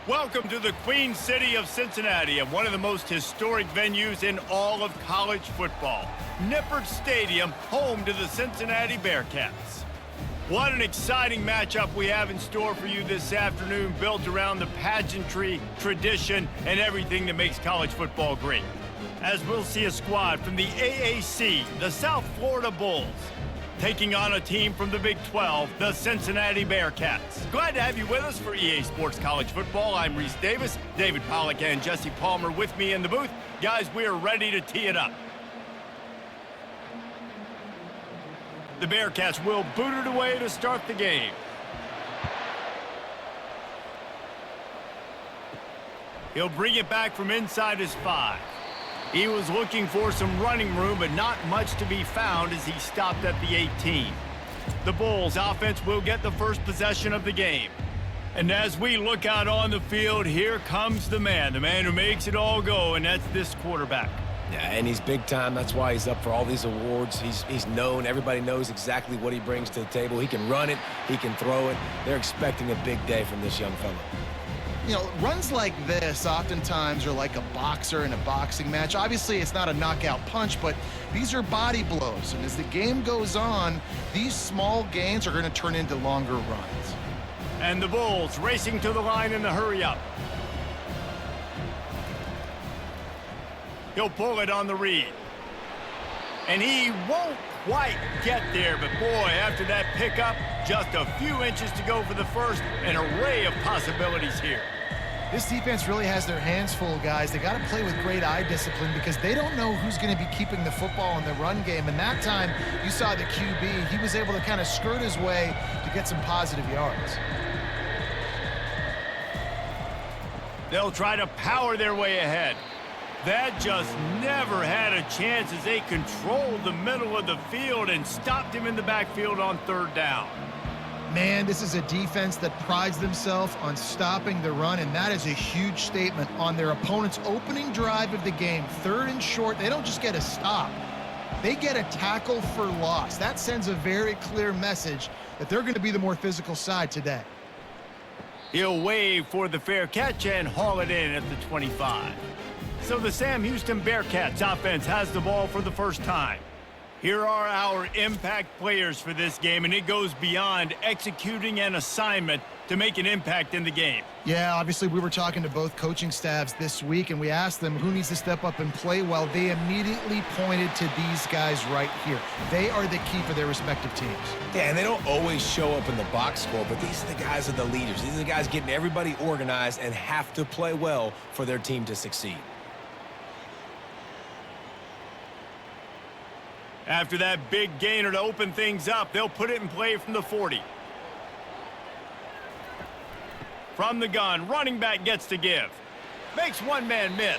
Welcome to the Queen City of Cincinnati and one of the most historic venues in all of college football. Nippert Stadium, home to the Cincinnati Bearcats. What an exciting matchup we have in store for you this afternoon, built around the pageantry, tradition, and everything that makes college football great. As we'll see a squad from the AAC, the South Florida Bulls, taking on a team from the Big 12, the Cincinnati Bearcats. Glad to have you with us for EA Sports College Football. I'm Reese Davis, David Pollack and Jesse Palmer with me in the booth. Guys, we are ready to tee it up. The Bearcats will boot it away to start the game. He'll bring it back from inside his 5. He was looking for some running room, but not much to be found as he stopped at the 18. The Bulls offense will get the first possession of the game. And as we look out on the field, here comes the man who makes it all go, and that's this quarterback. Yeah, and he's big time. That's why he's up for all these awards. He's known. Everybody knows exactly what he brings to the table. He can run it. He can throw it. They're expecting a big day from this young fella. You know, runs like this oftentimes are like a boxer in a boxing match. Obviously, it's not a knockout punch, but these are body blows. And as the game goes on, these small gains are going to turn into longer runs. And the Bulls racing to the line in the hurry-up. He'll pull it on the read. And he won't quite get there, but boy, after that pickup, just a few inches to go for the first. An array of possibilities here. This defense really has their hands full, guys. They got to play with great eye discipline because they don't know who's going to be keeping the football in the run game. And that time, you saw the QB. He was able to kind of skirt his way to get some positive yards. They'll try to power their way ahead. That just never had a chance as they controlled the middle of the field and stopped him in the backfield on third down. Man, this is a defense that prides themselves on stopping the run, and that is a huge statement on their opponent's opening drive of the game. Third and short, they don't just get a stop. They get a tackle for loss. That sends a very clear message that they're going to be the more physical side today. He'll wave for the fair catch and haul it in at the 25. So the Sam Houston Bearcats offense has the ball for the first time. Here are our impact players for this game, and it goes beyond executing an assignment to make an impact in the game. Yeah, obviously we were talking to both coaching staffs this week, and we asked them who needs to step up and play well. They immediately pointed to these guys right here. They are the key for their respective teams. Yeah, and they don't always show up in the box score, but these are the guys that are the leaders. These are the guys getting everybody organized and have to play well for their team to succeed. After that big gainer to open things up, they'll put it in play from the 40. From the gun, running back gets to give. Makes one man miss.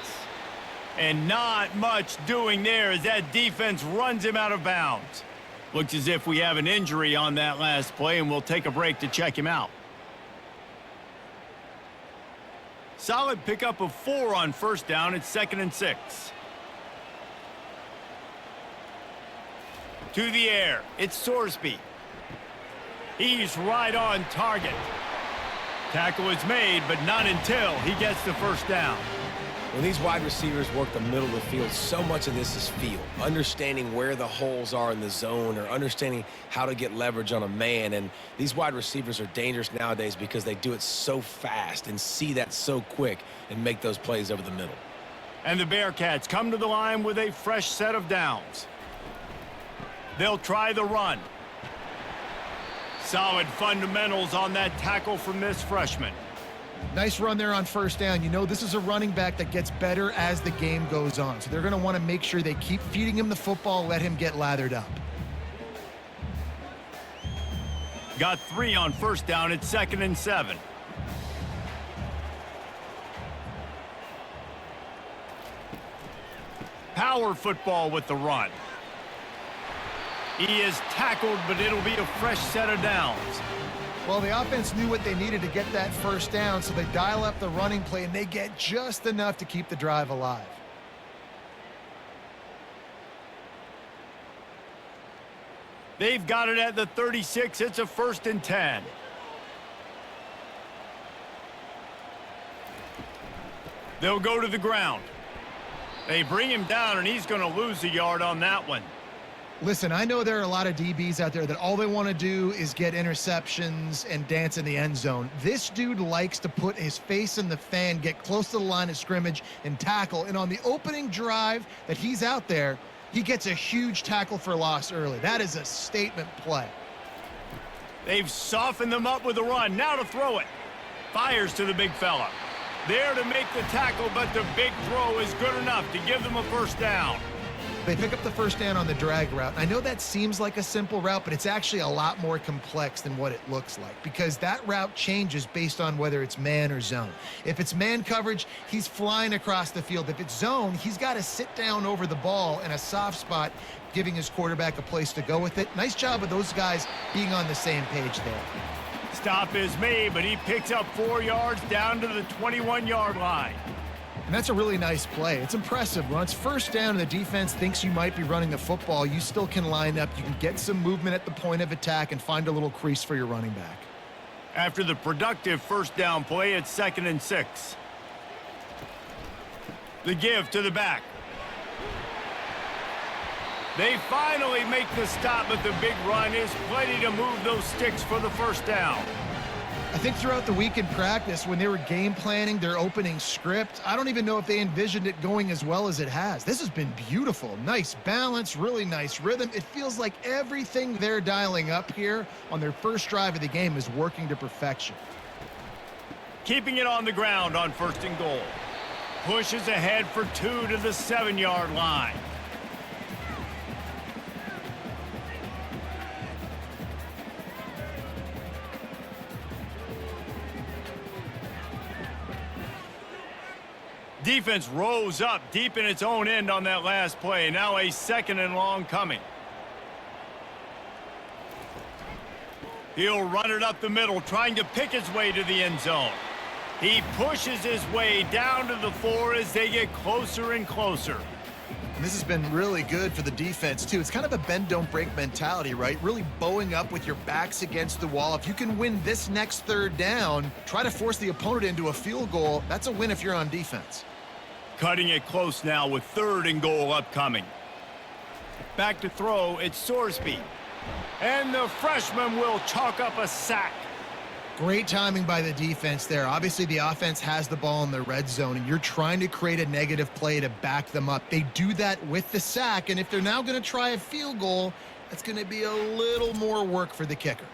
And not much doing there as that defense runs him out of bounds. Looks as if we have an injury on that last play, and we'll take a break to check him out. Solid pickup of 4 on first down. It's 2nd and 6. To the air, it's Sorsby. He's right on target. Tackle is made, but not until he gets the first down. When these wide receivers work the middle of the field, so much of this is feel. Understanding where the holes are in the zone or understanding how to get leverage on a man. And these wide receivers are dangerous nowadays because they do it so fast and see that so quick and make those plays over the middle. And the Bearcats come to the line with a fresh set of downs. They'll try the run. Solid fundamentals on that tackle from this freshman. Nice run there on first down. You know, this is a running back that gets better as the game goes on. So they're going to want to make sure they keep feeding him the football, let him get lathered up. Got 3 on first down. It's 2nd and 7. Power football with the run. He is tackled, but it'll be a fresh set of downs. Well, the offense knew what they needed to get that first down, so they dial up the running play, and they get just enough to keep the drive alive. They've got it at the 36. It's a 1st and 10. They'll go to the ground. They bring him down, and he's going to lose a yard on that one. Listen, I know there are a lot of DBs out there that all they want to do is get interceptions and dance in the end zone. This dude likes to put his face in the fan, get close to the line of scrimmage, and tackle. And on the opening drive that he's out there, he gets a huge tackle for loss early. That is a statement play. They've softened them up with a run. Now to throw it. Fires to the big fella. There to make the tackle, but the big throw is good enough to give them a first down. They pick up the first down on the drag route. I know that seems like a simple route, but it's actually a lot more complex than what it looks like because that route changes based on whether it's man or zone. If it's man coverage, he's flying across the field. If it's zone, he's got to sit down over the ball in a soft spot, giving his quarterback a place to go with it. Nice job of those guys being on the same page there. Stop is made, but he picks up 4 yards down to the 21-yard line. And that's a really nice play. It's impressive. When it's first down and the defense thinks you might be running the football, you still can line up. You can get some movement at the point of attack and find a little crease for your running back. After the productive first down play, it's 2nd and 6. The give to the back. They finally make the stop, but the big run is plenty to move those sticks for the first down. I think throughout the week in practice, when they were game planning their opening script, I don't even know if they envisioned it going as well as it has. This has been beautiful. Nice balance, really nice rhythm. It feels like everything they're dialing up here on their first drive of the game is working to perfection. Keeping it on the ground on 1st and goal. Pushes ahead for 2 to the 7-yard line. Defense rose up deep in its own end on that last play. Now a 2nd and long coming. He'll run it up the middle, trying to pick his way to the end zone. He pushes his way down to the 4 as they get closer and closer. And this has been really good for the defense, too. It's kind of a bend-don't-break mentality, right? Really bowing up with your backs against the wall. If you can win this next 3rd down, try to force the opponent into a field goal. That's a win if you're on defense. Cutting it close now with 3rd and goal upcoming. Back to throw, it's Sorsby. And the freshman will chalk up a sack. Great timing by the defense there. Obviously, the offense has the ball in the red zone, and you're trying to create a negative play to back them up. They do that with the sack, and if they're now going to try a field goal, that's going to be a little more work for the kicker.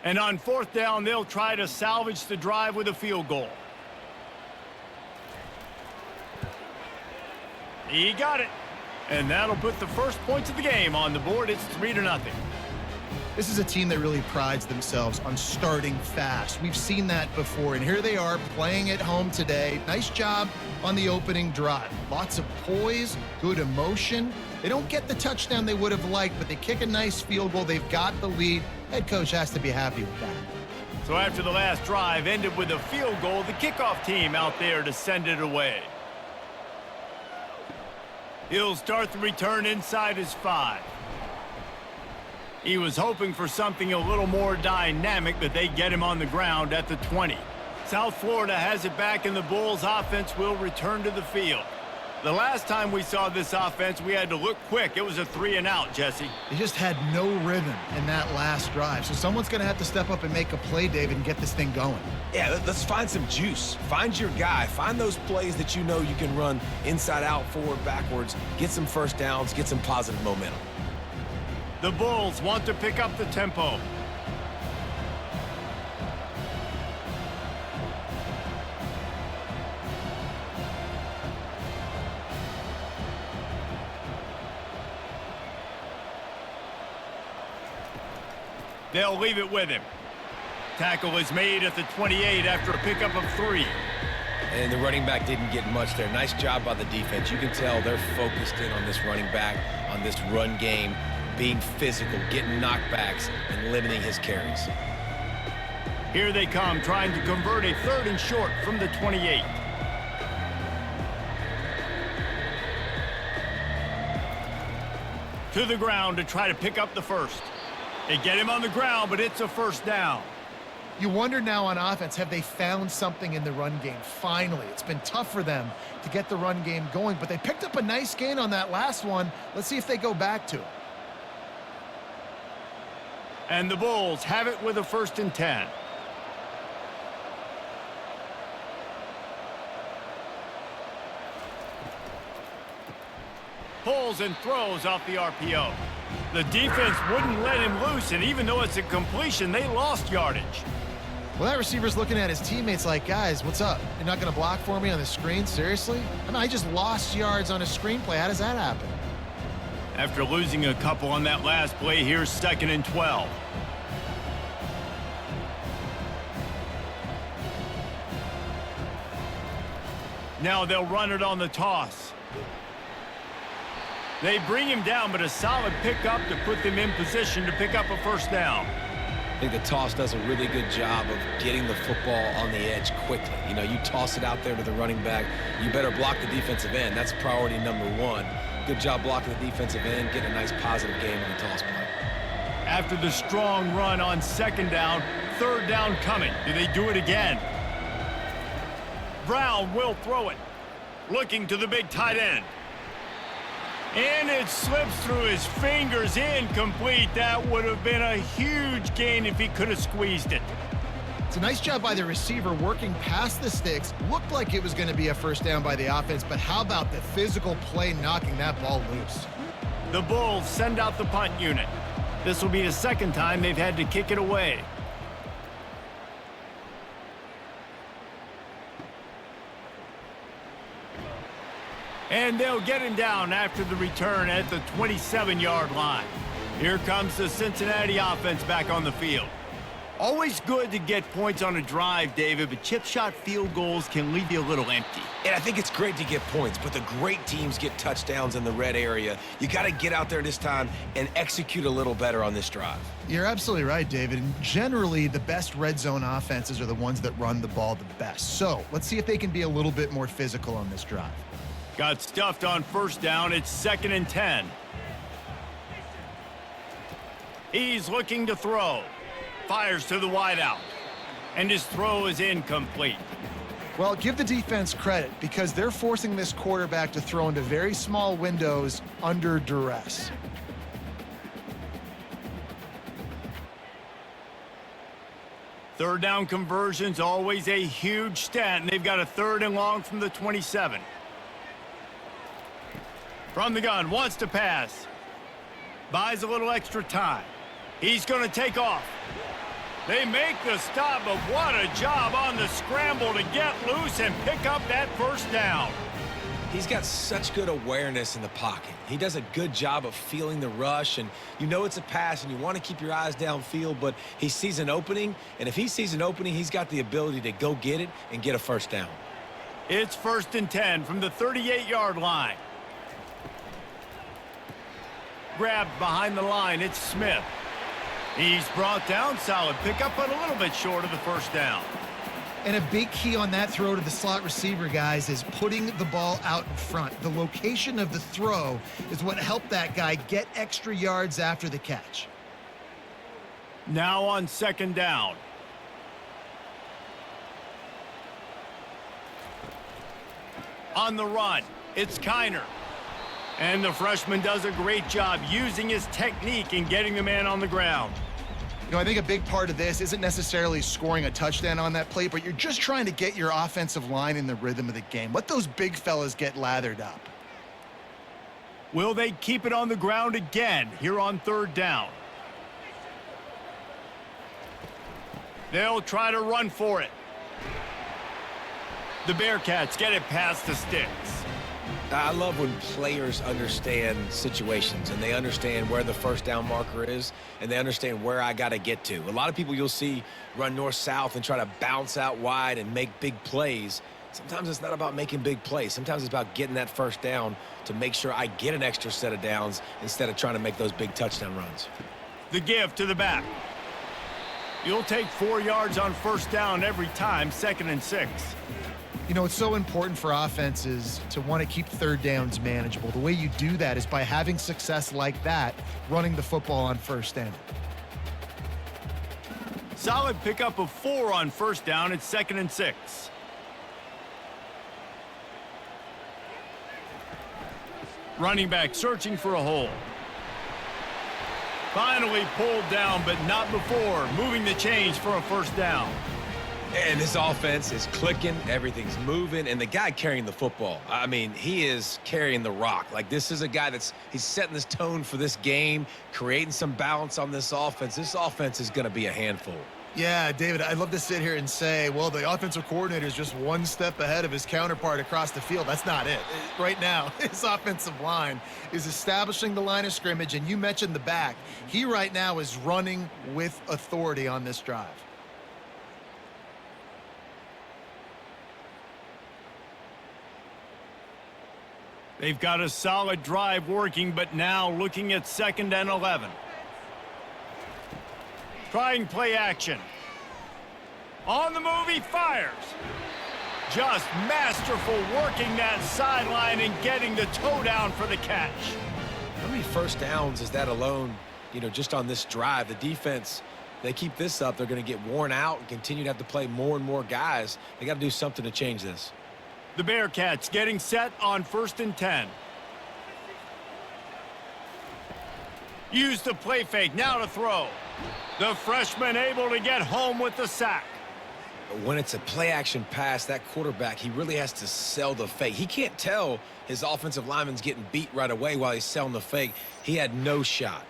And on 4th down, they'll try to salvage the drive with a field goal. He got it. And that'll put the first points of the game on the board. It's 3-0. This is a team that really prides themselves on starting fast. We've seen that before, and here they are playing at home today. Nice job on the opening drive. Lots of poise, good emotion. They don't get the touchdown they would have liked, but they kick a nice field goal. They've got the lead. Head coach has to be happy with that. So after the last drive ended with a field goal, the kickoff team out there to send it away. He'll start the return inside his 5. He was hoping for something a little more dynamic, but they get him on the ground at the 20. South Florida has it back, and the Bulls offense will return to the field. The last time we saw this offense, we had to look quick. It was a 3-and-out, Jesse. They just had no rhythm in that last drive. So someone's going to have to step up and make a play, David, and get this thing going. Yeah, let's find some juice. Find your guy. Find those plays that you know you can run inside out, forward, backwards. Get some first downs. Get some positive momentum. The Bulls want to pick up the tempo. They'll leave it with him. Tackle is made at the 28 after a pickup of 3. And the running back didn't get much there. Nice job by the defense. You can tell they're focused in on this running back, on this run game, being physical, getting knockbacks, and limiting his carries. Here they come, trying to convert a 3rd and short from the 28. To the ground to try to pick up the first. They get him on the ground, but it's a first down. You wonder now on offense, have they found something in the run game? Finally, it's been tough for them to get the run game going, but they picked up a nice gain on that last one. Let's see if they go back to it. And the Bulls have it with a 1st and 10. Pulls and throws off the RPO. The defense wouldn't let him loose, and even though it's a completion, they lost yardage. Well, that receiver's looking at his teammates like, guys, what's up? You're not going to block for me on the screen? Seriously? I mean, I just lost yards on a screenplay. How does that happen? After losing a couple on that last play, here's 2nd and 12. Now they'll run it on the toss. They bring him down, but a solid pickup to put them in position to pick up a 1st down. I think the toss does a really good job of getting the football on the edge quickly. You know, you toss it out there to the running back, you better block the defensive end. That's priority number 1. Good job blocking the defensive end, getting a nice positive game in the toss play. After the strong run on 2nd down, 3rd down coming. Do they do it again? Brown will throw it. Looking to the big tight end. And it slips through his fingers, incomplete. That would have been a huge gain if he could have squeezed it. It's a nice job by the receiver working past the sticks. Looked like it was going to be a 1st down by the offense, but how about the physical play knocking that ball loose? The Bulls send out the punt unit. This will be the 2nd time they've had to kick it away. And they'll get him down after the return at the 27-yard line. Here comes the Cincinnati offense back on the field. Always good to get points on a drive, David, but chip shot field goals can leave you a little empty. And I think it's great to get points, but the great teams get touchdowns in the red area. You got to get out there this time and execute a little better on this drive. You're absolutely right, David. And generally, the best red zone offenses are the ones that run the ball the best. So let's see if they can be a little bit more physical on this drive. Got stuffed on 1st down. It's 2nd and 10. He's looking to throw. Fires to the wideout. And his throw is incomplete. Well, give the defense credit because they're forcing this quarterback to throw into very small windows under duress. Third down conversion's always a huge stat, and they've got a 3rd and long from the 27. From the gun, wants to pass. Buys a little extra time. He's going to take off. They make the stop, but what a job on the scramble to get loose and pick up that 1st down. He's got such good awareness in the pocket. He does a good job of feeling the rush, and you know it's a pass, and you want to keep your eyes downfield, but he sees an opening, and if he sees an opening, he's got the ability to go get it and get a 1st down. It's 1st and 10 from the 38-yard line. Grabbed behind the line, it's Smith. He's brought down, solid pickup, but a little bit short of the 1st down. And a big key on that throw to the slot receiver, guys, is putting the ball out in front. The location of the throw is what helped that guy get extra yards after the catch. Now on 2nd down. On the run, it's Kiner. And the freshman does a great job using his technique and getting the man on the ground. You know, I think a big part of this isn't necessarily scoring a touchdown on that play, but you're just trying to get your offensive line in the rhythm of the game. Let those big fellas get lathered up. Will they keep it on the ground again here on 3rd down? They'll try to run for it. The Bearcats get it past the sticks. I love when players understand situations and they understand where the 1st down marker is and they understand where I got to get to. A lot of people you'll see run north-south and try to bounce out wide and make big plays. Sometimes it's not about making big plays. Sometimes it's about getting that 1st down to make sure I get an extra set of downs instead of trying to make those big touchdown runs. The give to the back. You'll take 4 yards on 1st down every time, 2nd and 6. You know, it's so important for offenses to want to keep third downs manageable. The way you do that is by having success like that, running the football on first down. Solid pickup of 4 on first down. It's 2nd and 6. Running back searching for a hole. Finally pulled down, but not before. Moving the chains for a first down. And this offense is clicking, everything's moving, and the guy carrying the football, I mean, he is carrying the rock. Like, this is a guy he's setting this tone for this game, creating some balance on this offense. This offense is going to be a handful. Yeah, David, I'd love to sit here and say, well, the offensive coordinator is just one step ahead of his counterpart across the field. That's not it. Right now, his offensive line is establishing the line of scrimmage, and you mentioned the back. He right now is running with authority on this drive. They've got a solid drive working, but now looking at 2nd and 11. Trying play action. On the move, he fires. Just masterful working that sideline and getting the toe down for the catch. How many first downs is that alone, you know, just on this drive? The defense, they keep this up, they're going to get worn out and continue to have to play more and more guys. They got to do something to change this. The Bearcats getting set on 1st and 10. Use the play fake, now to throw. The freshman able to get home with the sack. When it's a play-action pass, that quarterback, he really has to sell the fake. He can't tell his offensive lineman's getting beat right away while he's selling the fake. He had no shot.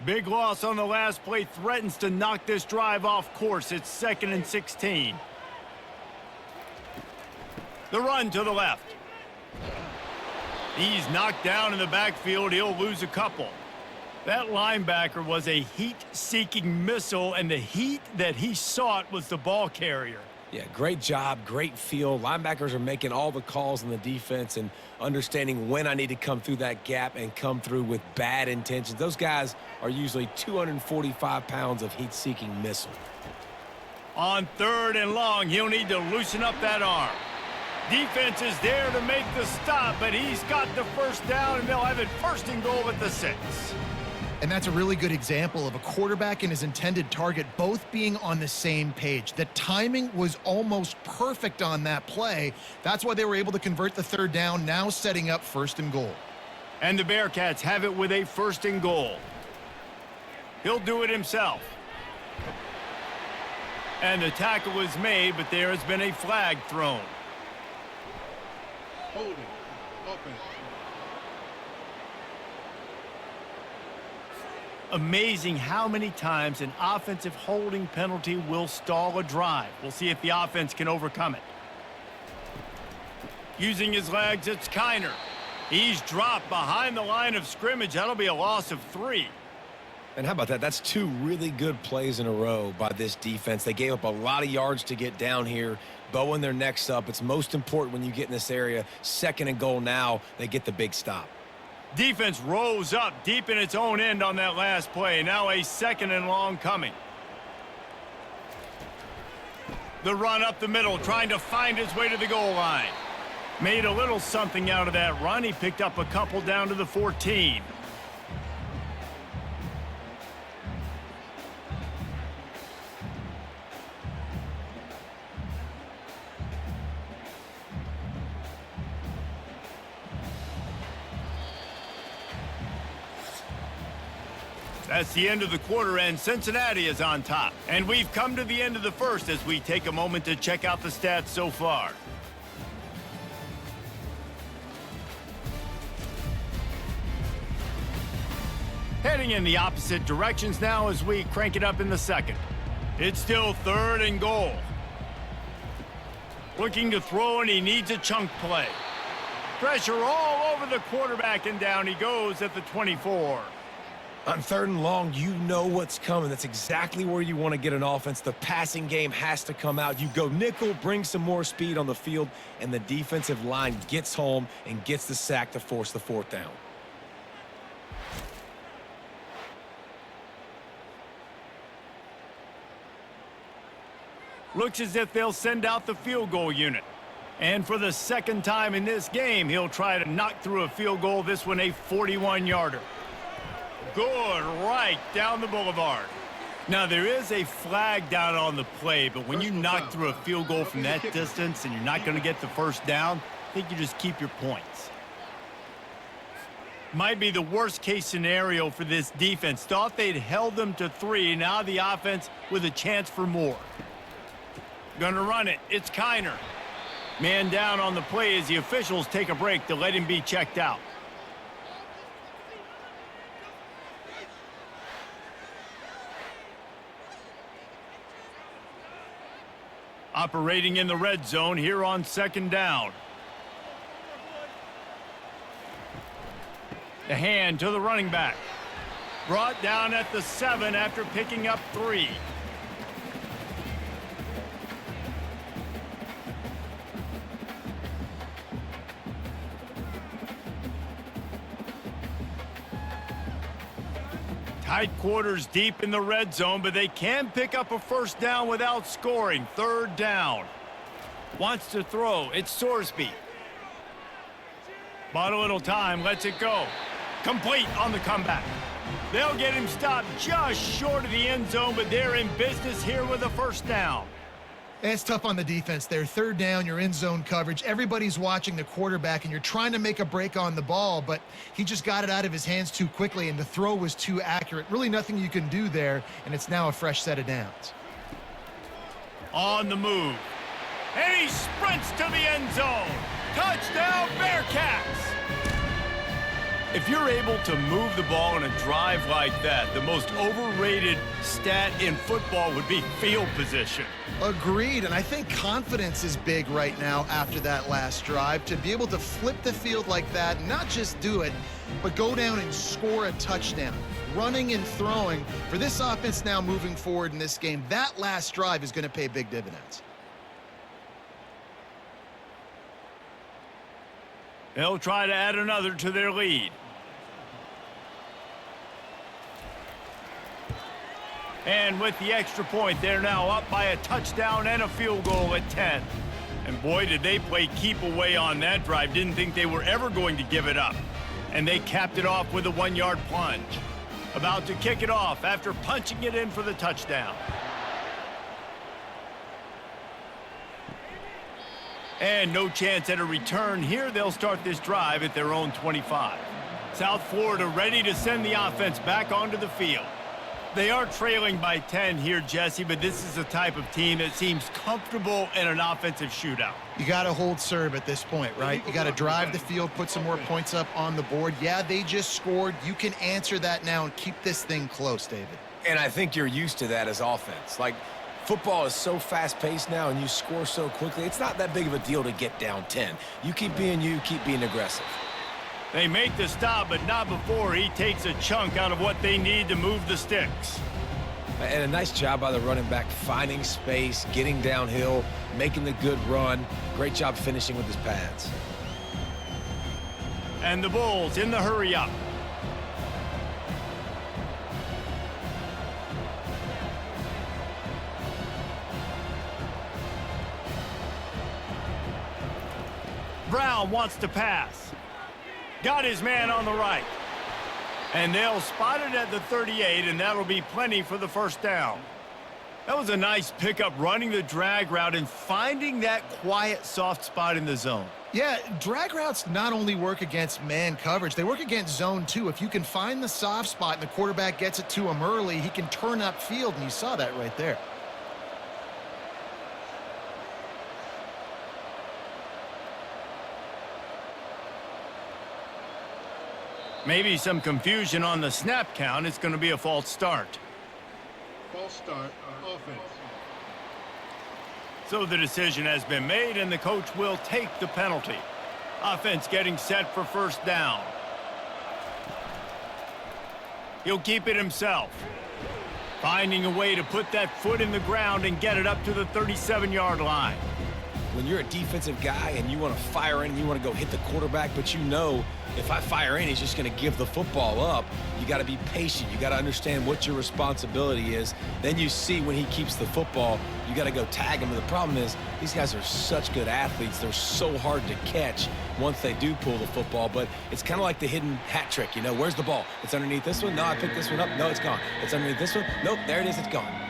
Big loss on the last play threatens to knock this drive off course. It's 2nd and 16. The run to the left. He's knocked down in the backfield. He'll lose a couple. That linebacker was a heat-seeking missile, and the heat that he sought was the ball carrier. Yeah, great job, great feel. Linebackers are making all the calls in the defense and understanding when I need to come through that gap and come through with bad intentions. Those guys are usually 245 pounds of heat-seeking missile. On 3rd and long, he'll need to loosen up that arm. Defense is there to make the stop, but he's got the first down, and they'll have it 1st and goal at the 6. And that's a really good example of a quarterback and his intended target both being on the same page. The timing was almost perfect on that play. That's why they were able to convert the 3rd down, now setting up 1st and goal. And the Bearcats have it with a 1st and goal. He'll do it himself. And the tackle is made, but there has been a flag thrown. Holding. Offense. Amazing how many times an offensive holding penalty will stall a drive. We'll see if the offense can overcome it. Using his legs, it's Kiner. He's dropped behind the line of scrimmage. That'll be a loss of 3. And how about that? That's 2 really good plays in a row by this defense. They gave up a lot of yards to get down here, bowing their necks up. It's most important when you get in this area. 2nd and goal now, they get the big stop. Defense rose up deep in its own end on that last play. Now a 2nd and long coming. The run up the middle, trying to find his way to the goal line. Made a little something out of that run. He picked up a couple down to the 14. That's the end of the quarter, and Cincinnati is on top. And we've come to the end of the first as we take a moment to check out the stats so far. Heading in the opposite directions now as we crank it up in the 2nd. It's still 3rd and goal. Looking to throw, and he needs a chunk play. Pressure all over the quarterback, and down he goes at the 24. On 3rd and long, you know what's coming. That's exactly where you want to get an offense. The passing game has to come out. You go nickel, bring some more speed on the field, and the defensive line gets home and gets the sack to force the 4th down. Looks as if they'll send out the field goal unit. And for the 2nd time in this game, he'll try to knock through a field goal, this one a 41-yarder. Good, right down the boulevard. Now, there is a flag down on the play, but when you knock through a field goal from that distance and you're not going to get the 1st down, I think you just keep your points. Might be the worst-case scenario for this defense. Thought they'd held them to 3. Now the offense with a chance for more. Gonna run it. It's Kiner. Man down on the play as the officials take a break to let him be checked out. Operating in the red zone here on 2nd down. The hand to the running back. Brought down at the 7 after picking up 3. Tight quarters deep in the red zone, but they can pick up a 1st down without scoring. 3rd down. Wants to throw. It's Sorsby. Bought a little time. Lets it go. Complete on the comeback. They'll get him stopped just short of the end zone, but they're in business here with a 1st down. It's tough on the defense there. 3rd down, you're in zone coverage. Everybody's watching the quarterback, and you're trying to make a break on the ball, but he just got it out of his hands too quickly, and the throw was too accurate. Really nothing you can do there, and it's now a fresh set of downs. On the move. And he sprints to the end zone. Touchdown, Bearcats! If you're able to move the ball in a drive like that, the most overrated stat in football would be field position. Agreed, and I think confidence is big right now after that last drive. To be able to flip the field like that, not just do it, but go down and score a touchdown. Running and throwing, for this offense now moving forward in this game, that last drive is going to pay big dividends. They'll try to add another to their lead. And with the extra point, they're now up by a touchdown and a field goal at 10. And boy, did they play keep away on that drive. Didn't think they were ever going to give it up. And they capped it off with a 1-yard plunge. About to kick it off after punching it in for the touchdown. And no chance at a return here. They'll start this drive at their own 25. South Florida ready to send the offense back onto the field. They are trailing by 10 here, Jesse, but this is the type of team that seems comfortable in an offensive shootout. You got to hold serve at this point, right? You got to drive the field, put some more points up on the board. Yeah, they just scored. You can answer that now and keep this thing close, David. And I think you're used to that as offense. Like, football is so fast-paced now and you score so quickly, it's not that big of a deal to get down 10. You keep being you, keep being aggressive. They make the stop, but not before he takes a chunk out of what they need to move the sticks. And a nice job by the running back, finding space, getting downhill, making the good run. Great job finishing with his pads. And the Bulls in the hurry-up. Brown wants to pass. Got his man on the right. And they'll spot it at the 38, and that'll be plenty for the 1st down. That was a nice pickup, running the drag route and finding that quiet, soft spot in the zone. Yeah, drag routes not only work against man coverage, they work against zone too. If you can find the soft spot and the quarterback gets it to him early, he can turn upfield, and you saw that right there. Maybe some confusion on the snap count. It's going to be a false start. False start, offense. So the decision has been made, and the coach will take the penalty. Offense getting set for 1st down. He'll keep it himself. Finding a way to put that foot in the ground and get it up to the 37-yard line. When you're a defensive guy and you want to fire in and you want to go hit the quarterback, but you know if I fire in, he's just going to give the football up, you got to be patient. You got to understand what your responsibility is. Then you see when he keeps the football, you got to go tag him. And the problem is these guys are such good athletes. They're so hard to catch once they do pull the football. But it's kind of like the hidden hat trick. You know, where's the ball? It's underneath this one. No, I picked this one up. No, it's gone. It's underneath this one. Nope, there it is. It's gone.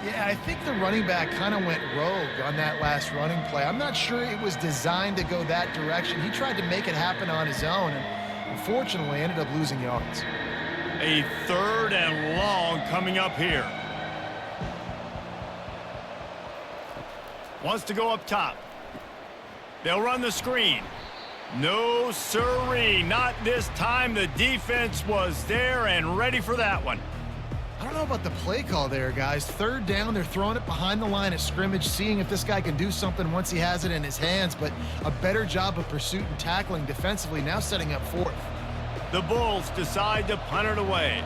Yeah, I think the running back kind of went rogue on that last running play. I'm not sure it was designed to go that direction. He tried to make it happen on his own, and unfortunately ended up losing yards. A 3rd and long coming up here. Wants to go up top. They'll run the screen. No siree, not this time. The defense was there and ready for that one. I don't know about the play call there, guys. 3rd down, they're throwing it behind the line of scrimmage, seeing if this guy can do something once he has it in his hands, but a better job of pursuit and tackling defensively, now setting up 4th. The Bulls decide to punt it away.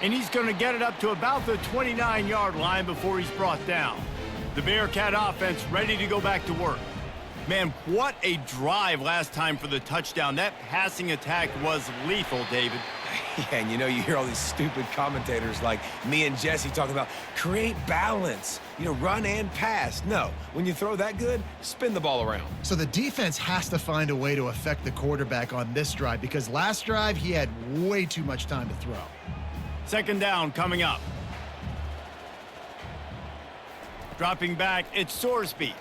And he's going to get it up to about the 29-yard line before he's brought down. The Bearcat offense ready to go back to work. Man, what a drive last time for the touchdown. That passing attack was lethal, David. Yeah, and you know, you hear all these stupid commentators like me and Jesse talking about create balance, you know, run and pass. No, when you throw that good, spin the ball around. So the defense has to find a way to affect the quarterback on this drive, because last drive he had way too much time to throw. 2nd down coming up. Dropping back, it's Sorsby.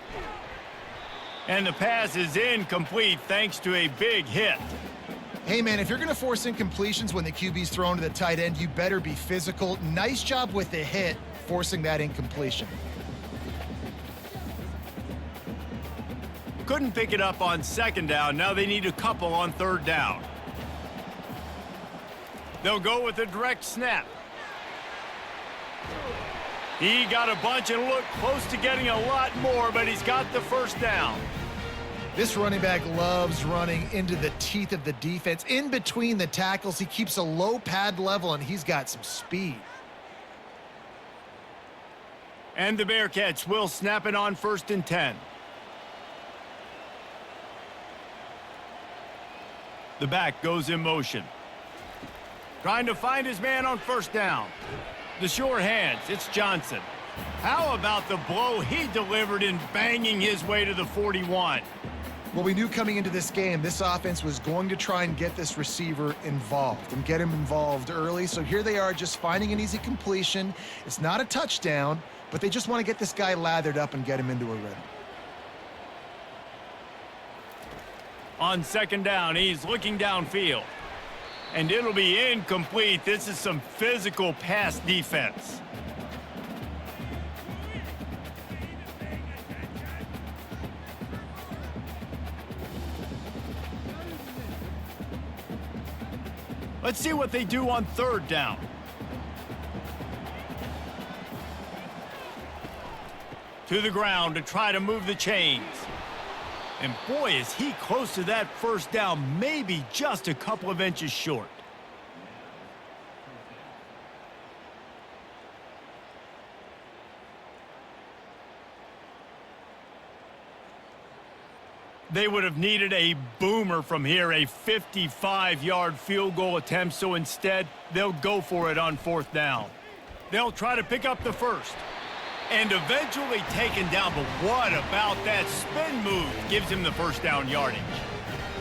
And the pass is incomplete thanks to a big hit. Hey, man, if you're going to force incompletions when the QB's thrown to the tight end, you better be physical. Nice job with the hit, forcing that incompletion. Couldn't pick it up on 2nd down. Now they need a couple on 3rd down. They'll go with a direct snap. He got a bunch and looked close to getting a lot more, but he's got the 1st down. This running back loves running into the teeth of the defense. In between the tackles, he keeps a low pad level, and he's got some speed. And the Bearcats will snap it on 1st and 10. The back goes in motion. Trying to find his man on 1st down. The sure hands, it's Johnson. How about the blow he delivered in banging his way to the 41? Well, we knew coming into this game, this offense was going to try and get this receiver involved and get him involved early. So here they are just finding an easy completion. It's not a touchdown, but they just want to get this guy lathered up and get him into a rhythm. On 2nd down, he's looking downfield. And it'll be incomplete. This is some physical pass defense. Let's see what they do on 3rd down. To the ground to try to move the chains. And boy, is he close to that 1st down, maybe just a couple of inches short. They would have needed a boomer from here, a 55-yard field goal attempt, so instead, they'll go for it on 4th down. They'll try to pick up the 1st. And eventually taken down, but what about that spin move? Gives him the 1st down yardage.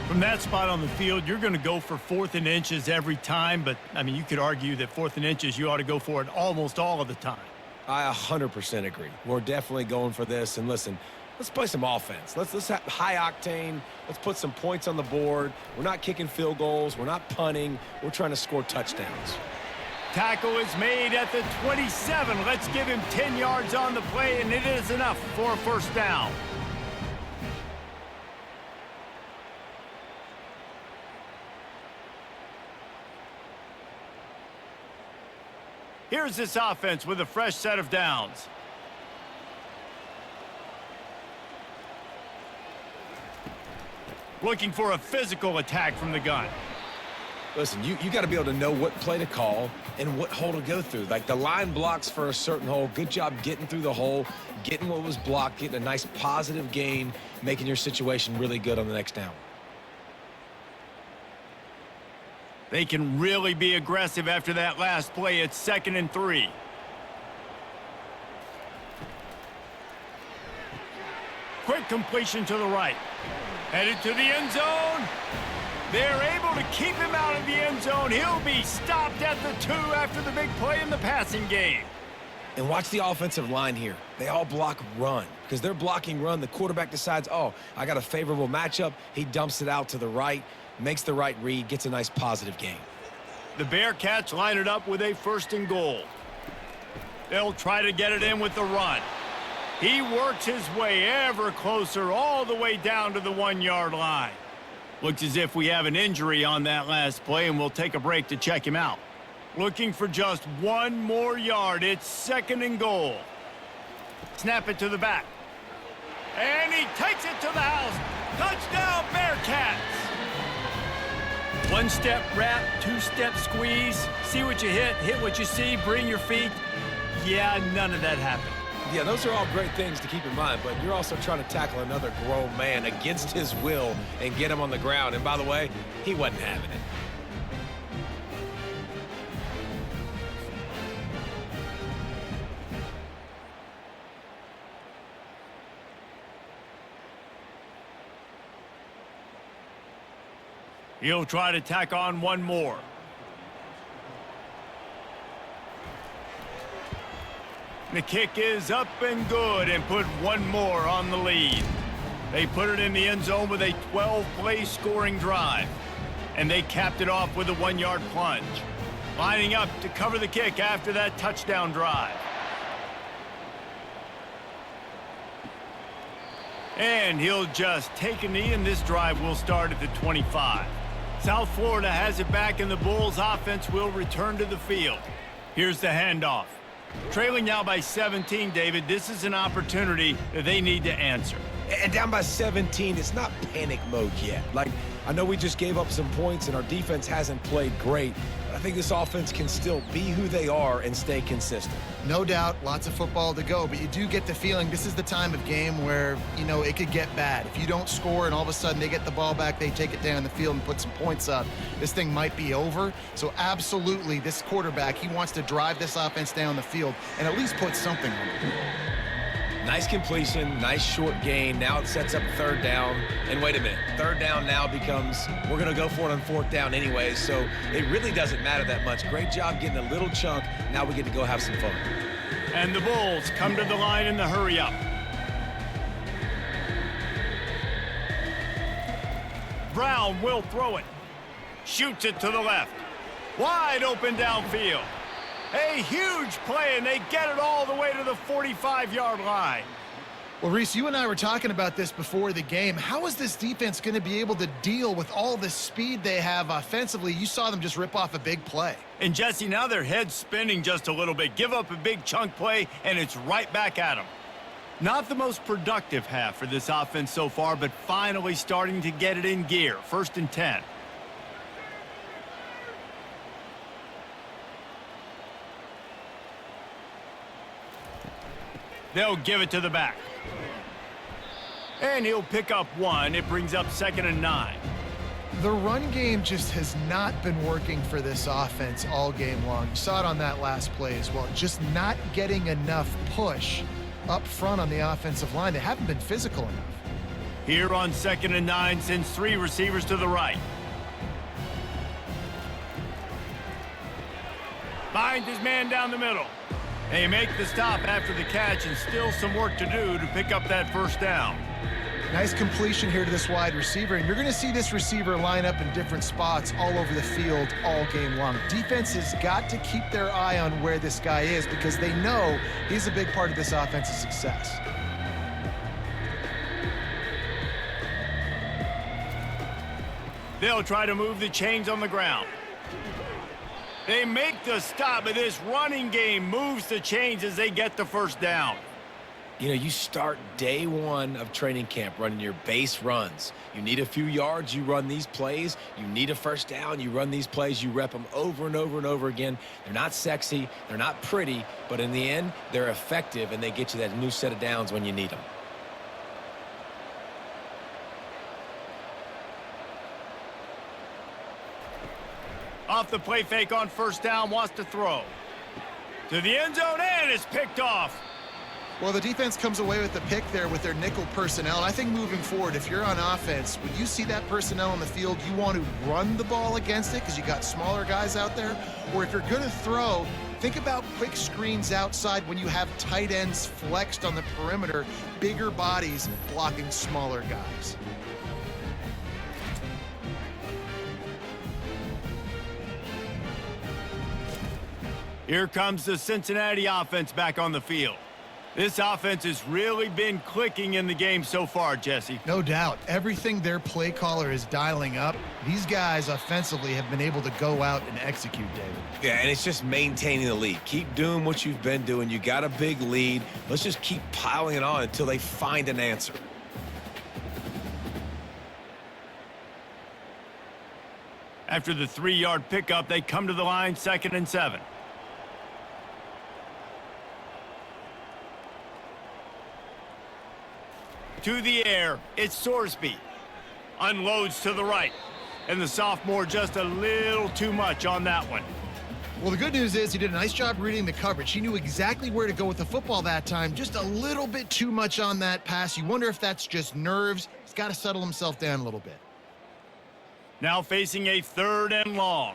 From that spot on the field, you're going to go for 4th and inches every time, but, I mean, you could argue that 4th and inches, you ought to go for it almost all of the time. I 100% agree. We're definitely going for this, and listen, let's play some offense. Let's have high octane. Let's put some points on the board. We're not kicking field goals. We're not punting. We're trying to score touchdowns. Tackle is made at the 27. Let's give him 10 yards on the play, and it is enough for a 1st down. Here's this offense with a fresh set of downs. looking for a physical attack from the gun. Listen, you got to be able to know what play to call and what hole to go through. Like the line blocks for a certain hole. Good job getting through the hole, getting what was blocked, getting a nice positive gain, making your situation really good on the next down. They can really be aggressive after that last play. It's 2nd and 3. Quick completion to the right. Headed to the end zone. They're able to keep him out of the end zone. He'll be stopped at the 2 after the big play in the passing game. And watch the offensive line here. They all block run. Because they're blocking run, the quarterback decides, oh, I got a favorable matchup. He dumps it out to the right, makes the right read, gets a nice positive gain. The Bearcats line it up with a 1st and goal. They'll try to get it in with the run. He works his way ever closer all the way down to the 1-yard line. Looks as if we have an injury on that last play, and we'll take a break to check him out. Looking for just 1 more yard. It's 2nd and goal. Snap it to the back. And he takes it to the house. Touchdown, Bearcats! 1-step wrap, 2-step squeeze. See what you hit what you see, bring your feet. Yeah, none of that happened. Yeah, those are all great things to keep in mind, but you're also trying to tackle another grown man against his will and get him on the ground. And by the way, he wasn't having it. He'll try to tack on 1 more. The kick is up and good and put 1 more on the lead. They put it in the end zone with a 12-play scoring drive. And they capped it off with a 1-yard plunge. Lining up to cover the kick after that touchdown drive. And he'll just take a knee, and this drive will start at the 25. South Florida has it back, and the Bulls offense will return to the field. Here's the handoff. Trailing now by 17, David. This is an opportunity that they need to answer. And down by 17, it's not panic mode yet. Like, I know we just gave up some points and our defense hasn't played great, but I think this offense can still be who they are and stay consistent. No doubt, lots of football to go, but you do get the feeling this is the time of game where, you know, it could get bad. If you don't score and all of a sudden they get the ball back, they take it down the field and put some points up, this thing might be over. So absolutely, this quarterback, he wants to drive this offense down the field and at least put something on it. Nice completion, nice short gain. Now it sets up 3rd down. And wait a minute, 3rd down now becomes, we're going to go for it on 4th down anyway, so it really doesn't matter that much. Great job getting a little chunk. Now we get to go have some fun. And the Bulls come to the line in the hurry up. Brown will throw it. Shoots it to the left. Wide open downfield. A huge play, and they get it all the way to the 45-yard line. Well, Reese, you and I were talking about this before the game. How is this defense going to be able to deal with all the speed they have offensively? You saw them just rip off a big play. And, Jesse, now their head's spinning just a little bit. Give up a big chunk play, and it's right back at them. Not the most productive half for this offense so far, but finally starting to get it in gear. 1st and 10. They'll give it to the back. And he'll pick up 1. It brings up 2nd and 9. The run game just has not been working for this offense all game long. You saw it on that last play as well. Just not getting enough push up front on the offensive line. They haven't been physical enough. Here on 2nd and 9, sends 3 receivers to the right. Finds his man down the middle. They make the stop after the catch, and still some work to do to pick up that 1st down. Nice completion here to this wide receiver, and you're going to see this receiver line up in different spots all over the field all game long. Defense has got to keep their eye on where this guy is because they know he's a big part of this offense's success. They'll try to move the chains on the ground. They make the stop, but this running game moves the chains as they get the 1st down. You know, you start day one of training camp running your base runs. You need a few yards, you run these plays. You need a first down, you run these plays. You rep them over and over and over again. They're not sexy, they're not pretty, but in the end, they're effective, and they get you that new set of downs when you need them. Off the play fake on first down, wants to throw. To the end zone, and it's picked off. Well, the defense comes away with the pick there with their nickel personnel. And I think moving forward, if you're on offense, when you see that personnel on the field, you want to run the ball against it because you got smaller guys out there. Or if you're going to throw, think about quick screens outside when you have tight ends flexed on the perimeter, bigger bodies blocking smaller guys. Here comes the Cincinnati offense back on the field. This offense has really been clicking in the game so far, Jesse. No doubt. Everything their play caller is dialing up, these guys offensively have been able to go out and execute, David. Yeah, and it's just maintaining the lead. Keep doing what you've been doing. You got a big lead. Let's just keep piling it on until they find an answer. After the 3-yard pickup, they come to the line, 2nd and 7. To the air, it's Sorsby. Unloads to the right. And the sophomore just a little too much on that one. Well, the good news is he did a nice job reading the coverage. He knew exactly where to go with the football that time. Just a little bit too much on that pass. You wonder if that's just nerves. He's got to settle himself down a little bit. Now facing a 3rd and long.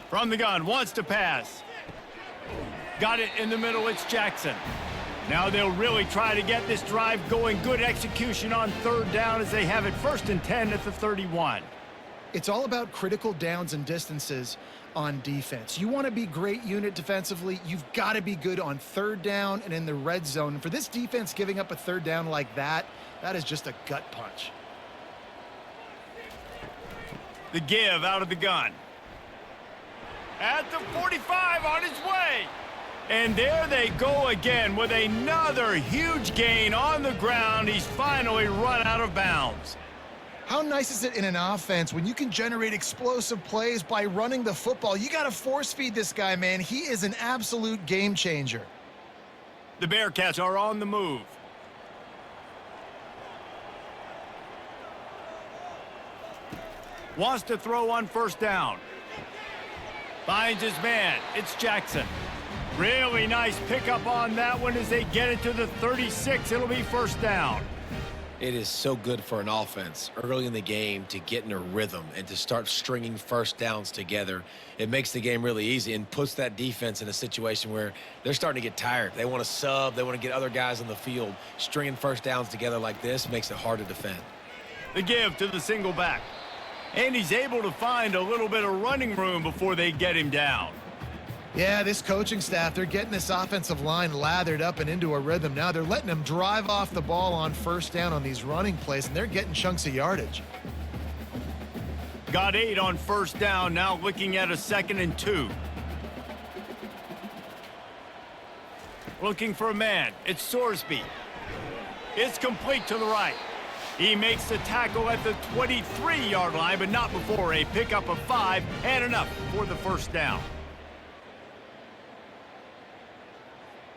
From the gun, wants to pass. Got it in the middle, it's Jackson. Now they'll really try to get this drive going. Good execution on 3rd down as they have it 1st and 10 at the 31. It's all about critical downs and distances on defense. You want to be great unit defensively, you've got to be good on 3rd down and in the red zone. And for this defense giving up a 3rd down like that, that is just a gut punch. The give out of the gun. At the 45 on his way. And there they go again with another huge gain on the ground. He's finally run out of bounds. How nice is it in an offense when you can generate explosive plays by running the football? You got to force feed this guy, man. He is an absolute game changer. The Bearcats are on the move. Wants to throw on 1st down. Finds his man. It's Jackson. Really nice pickup on that one as they get it to the 36. It'll be 1st down. It is so good for an offense early in the game to get in a rhythm and to start stringing 1st downs together. It makes the game really easy and puts that defense in a situation where they're starting to get tired. They want to sub. They want to get other guys on the field. Stringing 1st downs together like this makes it hard to defend. The give to the single back. And he's able to find a little bit of running room before they get him down. Yeah, this coaching staff, they're getting this offensive line lathered up and into a rhythm now. They're letting them drive off the ball on 1st down on these running plays, and they're getting chunks of yardage. Got 8 on 1st down, now looking at a 2nd and 2. Looking for a man. It's Sorsby. It's complete to the right. He makes the tackle at the 23-yard line, but not before a pickup of 5 and enough for the 1st down.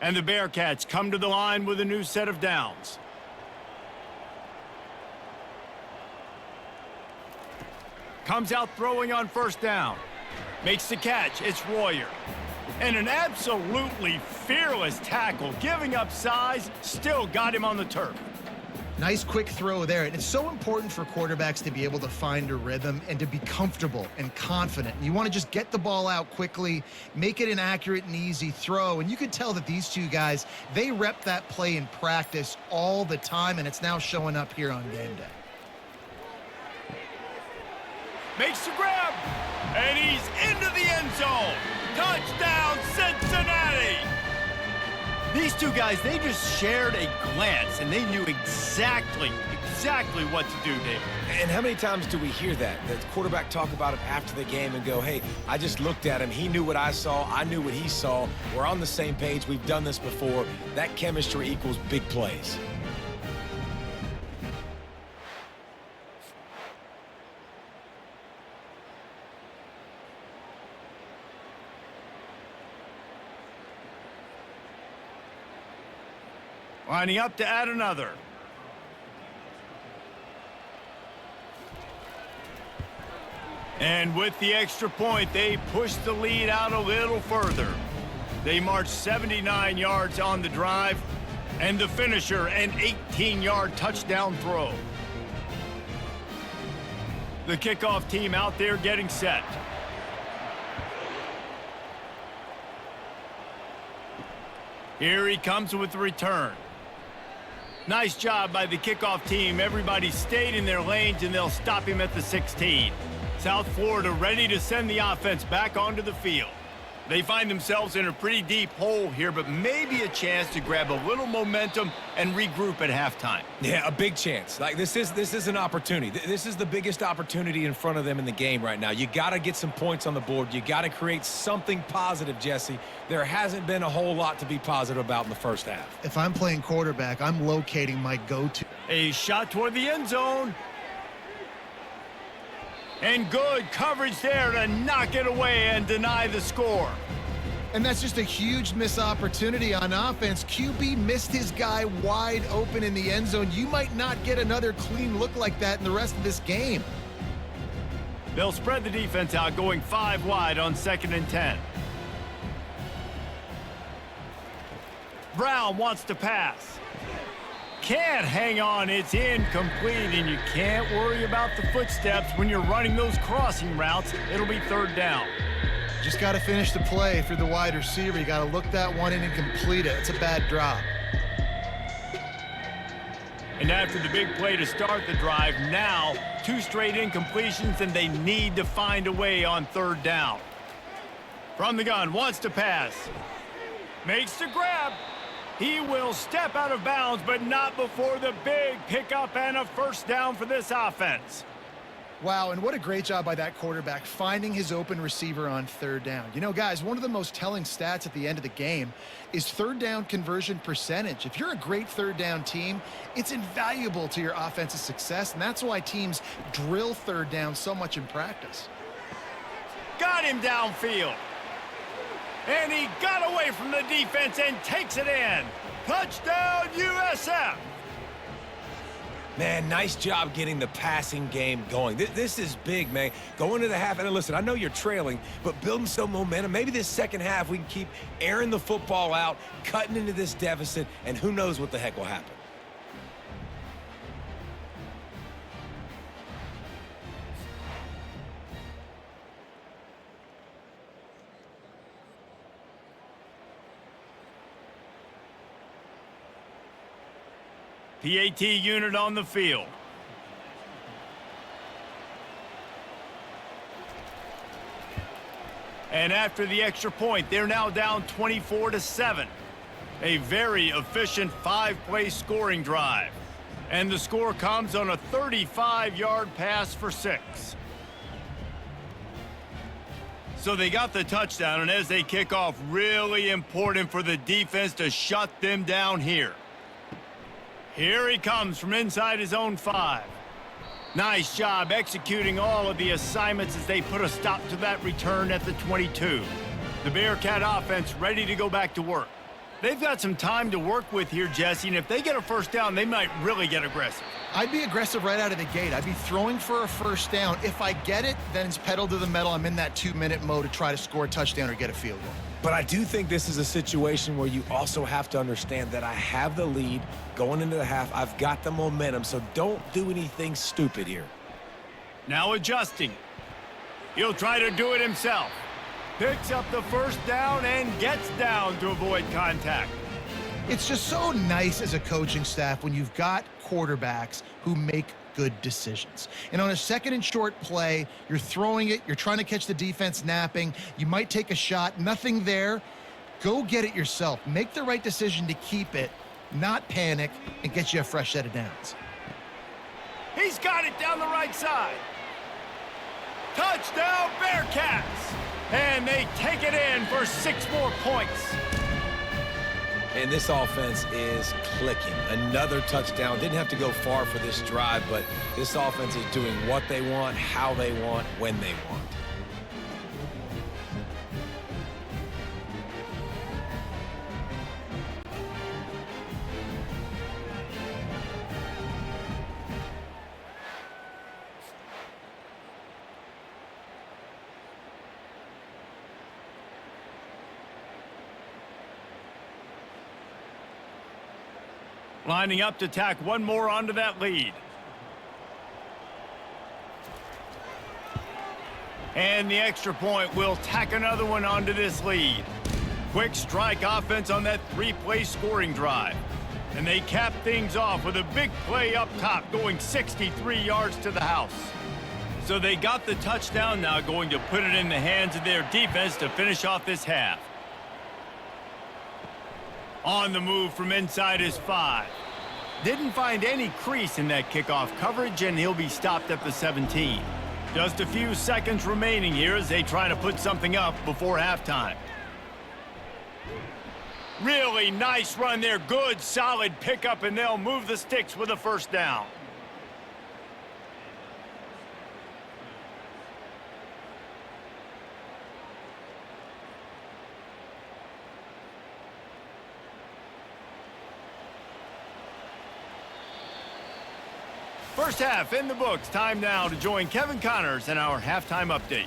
And the Bearcats come to the line with a new set of downs. Comes out throwing on 1st down. Makes the catch. It's Royer. And an absolutely fearless tackle, giving up size, still got him on the turf. Nice quick throw there. And it's so important for quarterbacks to be able to find a rhythm and to be comfortable and confident. You want to just get the ball out quickly, make it an accurate and easy throw. And you can tell that these two guys, they rep that play in practice all the time, and it's now showing up here on game day. Makes the grab, and he's into the end zone. Touchdown, Cincinnati! These two guys, they just shared a glance, and they knew exactly exactly what to do, David. And how many times do we hear that? The quarterback talk about it after the game and go, hey, I just looked at him. He knew what I saw. I knew what he saw. We're on the same page. We've done this before. That chemistry equals big plays. Lining up to add another. And with the extra point, they push the lead out a little further. They march 79 yards on the drive, and the finisher, an 18-yard touchdown throw. The kickoff team out there getting set. Here he comes with the return. Nice job by the kickoff team. Everybody stayed in their lanes, and they'll stop him at the 16. South Florida ready to send the offense back onto the field. They find themselves in a pretty deep hole here, but maybe a chance to grab a little momentum and regroup at halftime. Yeah, a big chance. Like this is an opportunity. This is the biggest opportunity in front of them in the game right now. You got to get some points on the board. You got to create something positive, Jesse. There hasn't been a whole lot to be positive about in the first half. If I'm playing quarterback, I'm locating my go-to. A shot toward the end zone. And good coverage there to knock it away and deny the score. And that's just a huge missed opportunity on offense. QB missed his guy wide open in the end zone. You might not get another clean look like that in the rest of this game. They'll spread the defense out, going 5 wide on 2nd and 10. Brown wants to pass. Can't hang on, it's incomplete, and you can't worry about the footsteps when you're running those crossing routes. It'll be 3rd down. Just got to finish the play through the wide receiver. You got to look that one in and complete it. It's a bad drop. And after the big play to start the drive, now 2 straight incompletions, and they need to find a way on 3rd down. From the gun, wants to pass. Makes the grab. He will step out of bounds, but not before the big pickup and a 1st down for this offense. Wow, and what a great job by that quarterback finding his open receiver on 3rd down. You know, guys, one of the most telling stats at the end of the game is 3rd down conversion percentage. If you're a great 3rd down team, it's invaluable to your offensive success, and that's why teams drill 3rd down so much in practice. Got him downfield. And he got away from the defense and takes it in. Touchdown, USF. Man, nice job getting the passing game going. This is big, man. Going to the half, and listen, I know you're trailing, but building some momentum. Maybe this second half we can keep airing the football out, cutting into this deficit, and who knows what the heck will happen. PAT unit on the field. And after the extra point, they're now down 24-7. A very efficient 5-play scoring drive. And the score comes on a 35-yard pass for 6. So they got the touchdown, and as they kick off, really important for the defense to shut them down here. Here he comes from inside his own 5. Nice job executing all of the assignments as they put a stop to that return at the 22. The Bearcat offense ready to go back to work. They've got some time to work with here, Jesse, and if they get a 1st down, they might really get aggressive. I'd be aggressive right out of the gate. I'd be throwing for a 1st down. If I get it, then it's pedal to the metal. I'm in that 2-minute mode to try to score a touchdown or get a field goal. But I do think this is a situation where you also have to understand that I have the lead going into the half. I've got the momentum, so don't do anything stupid here. Now adjusting. He'll try to do it himself. Picks up the 1st down and gets down to avoid contact. It's just so nice as a coaching staff when you've got quarterbacks who make good decisions. And on a 2nd and short play, you're throwing it, you're trying to catch the defense napping, you might take a shot, nothing there. Go get it yourself. Make the right decision to keep it, not panic, and get you a fresh set of downs. He's got it down the right side. Touchdown, Bearcats! And they take it in for 6 more points. And this offense is clicking. Another touchdown. Didn't have to go far for this drive, but this offense is doing what they want, how they want, when they want. Lining up to tack one more onto that lead. And the extra point will tack another one onto this lead. Quick strike offense on that 3-play scoring drive. And they cap things off with a big play up top going 63 yards to the house. So they got the touchdown, now going to put it in the hands of their defense to finish off this half. On the move from inside his 5. Didn't find any crease in that kickoff coverage, and he'll be stopped at the 17. Just a few seconds remaining here as they try to put something up before halftime. Really nice run there. Good, solid pickup, and they'll move the sticks with a first down. First half in the books. Time now to join Kevin Connors in our halftime update.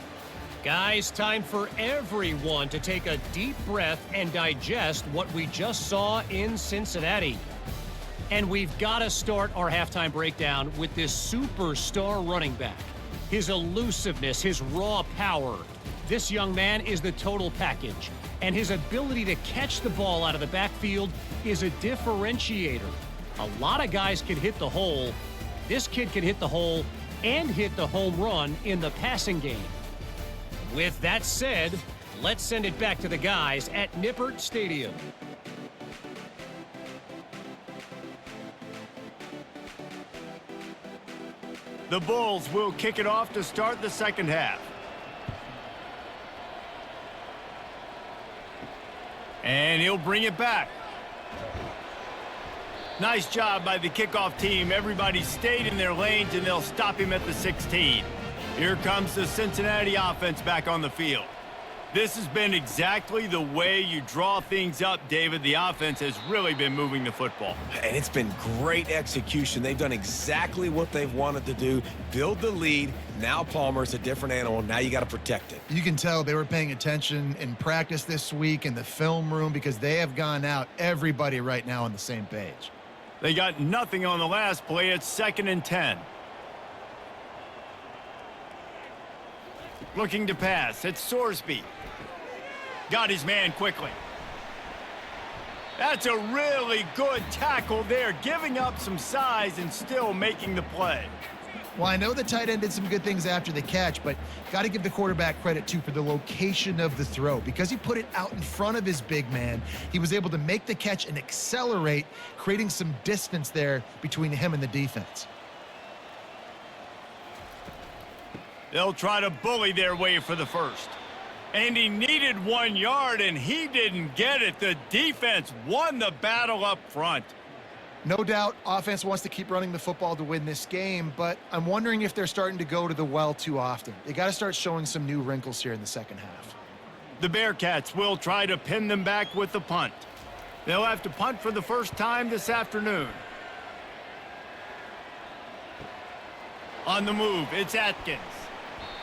Guys, time for everyone to take a deep breath and digest what we just saw in Cincinnati. And we've got to start our halftime breakdown with this superstar running back. His elusiveness, his raw power. This young man is the total package. And his ability to catch the ball out of the backfield is a differentiator. A lot of guys can hit the hole. This kid can hit the hole and hit the home run in the passing game. With that said, let's send it back to the guys at Nippert Stadium. The Bulls will kick it off to start the second half. And he'll bring it back. Nice job by the kickoff team. Everybody stayed in their lanes, and they'll stop him at the 16. Here comes the Cincinnati offense back on the field. This has been exactly the way you draw things up, David. The offense has really been moving the football. And it's been great execution. They've done exactly what they've wanted to do. Build the lead. Now Palmer's a different animal. Now you got to protect it. You can tell they were paying attention in practice this week in the film room because they have gone out, everybody right now on the same page. They got nothing on the last play. It's 2nd and 10. Looking to pass. It's Sorsby. Got his man quickly. That's a really good tackle there, giving up some size and still making the play. Well, I know the tight end did some good things after the catch, but got to give the quarterback credit, too, for the location of the throw. Because he put it out in front of his big man, he was able to make the catch and accelerate, creating some distance there between him and the defense. They'll try to bully their way for the first. And he needed 1 yard, and he didn't get it. The defense won the battle up front. No doubt, offense wants to keep running the football to win this game, but I'm wondering if they're starting to go to the well too often. They got to start showing some new wrinkles here in the second half. The Bearcats will try to pin them back with the punt. They'll have to punt for the first time this afternoon. On the move, it's Atkins.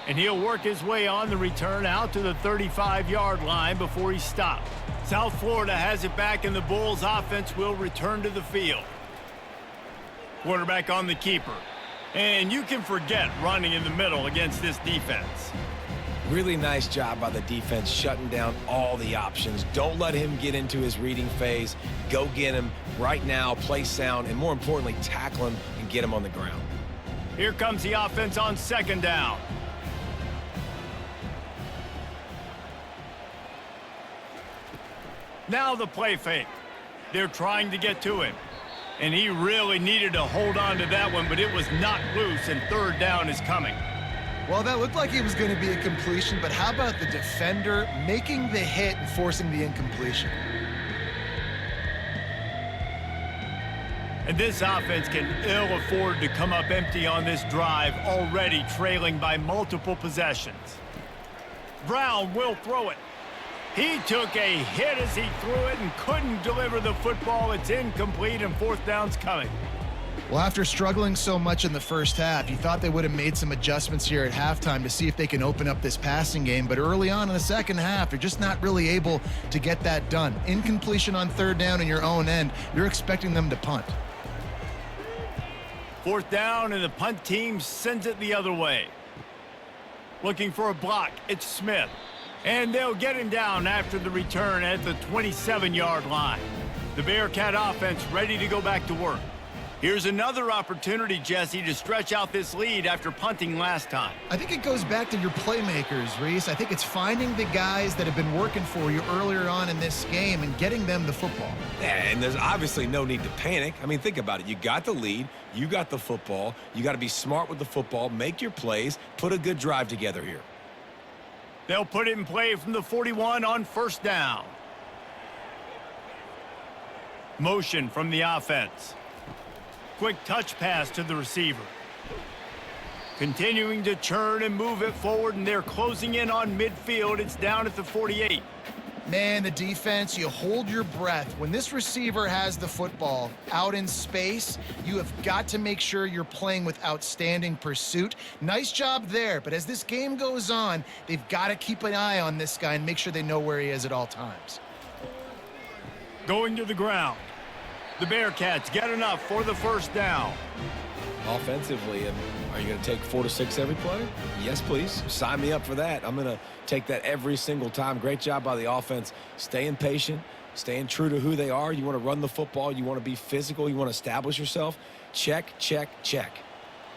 And he'll work his way on the return out to the 35-yard line before he's stopped. South Florida has it back, and the Bulls offense will return to the field. Quarterback on the keeper. And you can forget running in the middle against this defense. Really nice job by the defense shutting down all the options. Don't let him get into his reading phase. Go get him right now, play sound, and more importantly, tackle him and get him on the ground. Here comes the offense on 2nd down. Now the play fake. They're trying to get to him. And he really needed to hold on to that one, but it was knocked loose, and third down is coming. Well, that looked like it was going to be a completion, but how about the defender making the hit and forcing the incompletion? And this offense can ill afford to come up empty on this drive, already trailing by multiple possessions. Brown will throw it. He took a hit as he threw it and couldn't deliver the football. It's incomplete, and fourth down's coming. Well, after struggling so much in the first half, you thought they would have made some adjustments here at halftime to see if they can open up this passing game. But early on in the second half, they're just not really able to get that done. Incompletion on third down in your own end, you're expecting them to punt. Fourth down, and the punt team sends it the other way. Looking for a block, it's Smith. And they'll get him down after the return at the 27-yard line. The Bearcat offense ready to go back to work. Here's another opportunity, Jesse, to stretch out this lead after punting last time. I think it goes back to your playmakers, Reese. I think it's finding the guys that have been working for you earlier on in this game and getting them the football. Yeah, and there's obviously no need to panic. I mean, think about it. You got the lead. You got the football. You got to be smart with the football, make your plays, put a good drive together here. They'll put it in play from the 41 on first down. Motion from the offense. Quick touch pass to the receiver. Continuing to churn and move it forward, and they're closing in on midfield. It's down at the 48. Man, the defense, you hold your breath. When this receiver has the football out in space, you have got to make sure you're playing with outstanding pursuit. Nice job there, but as this game goes on, they've got to keep an eye on this guy and make sure they know where he is at all times. Going to the ground. The Bearcats get enough for the first down. Offensively, and are you going to take 4 to 6 every play? Yes, please. Sign me up for that. I'm going to take that every single time. Great job by the offense. Staying patient, staying true to who they are. You want to run the football. You want to be physical. You want to establish yourself. Check, check, check.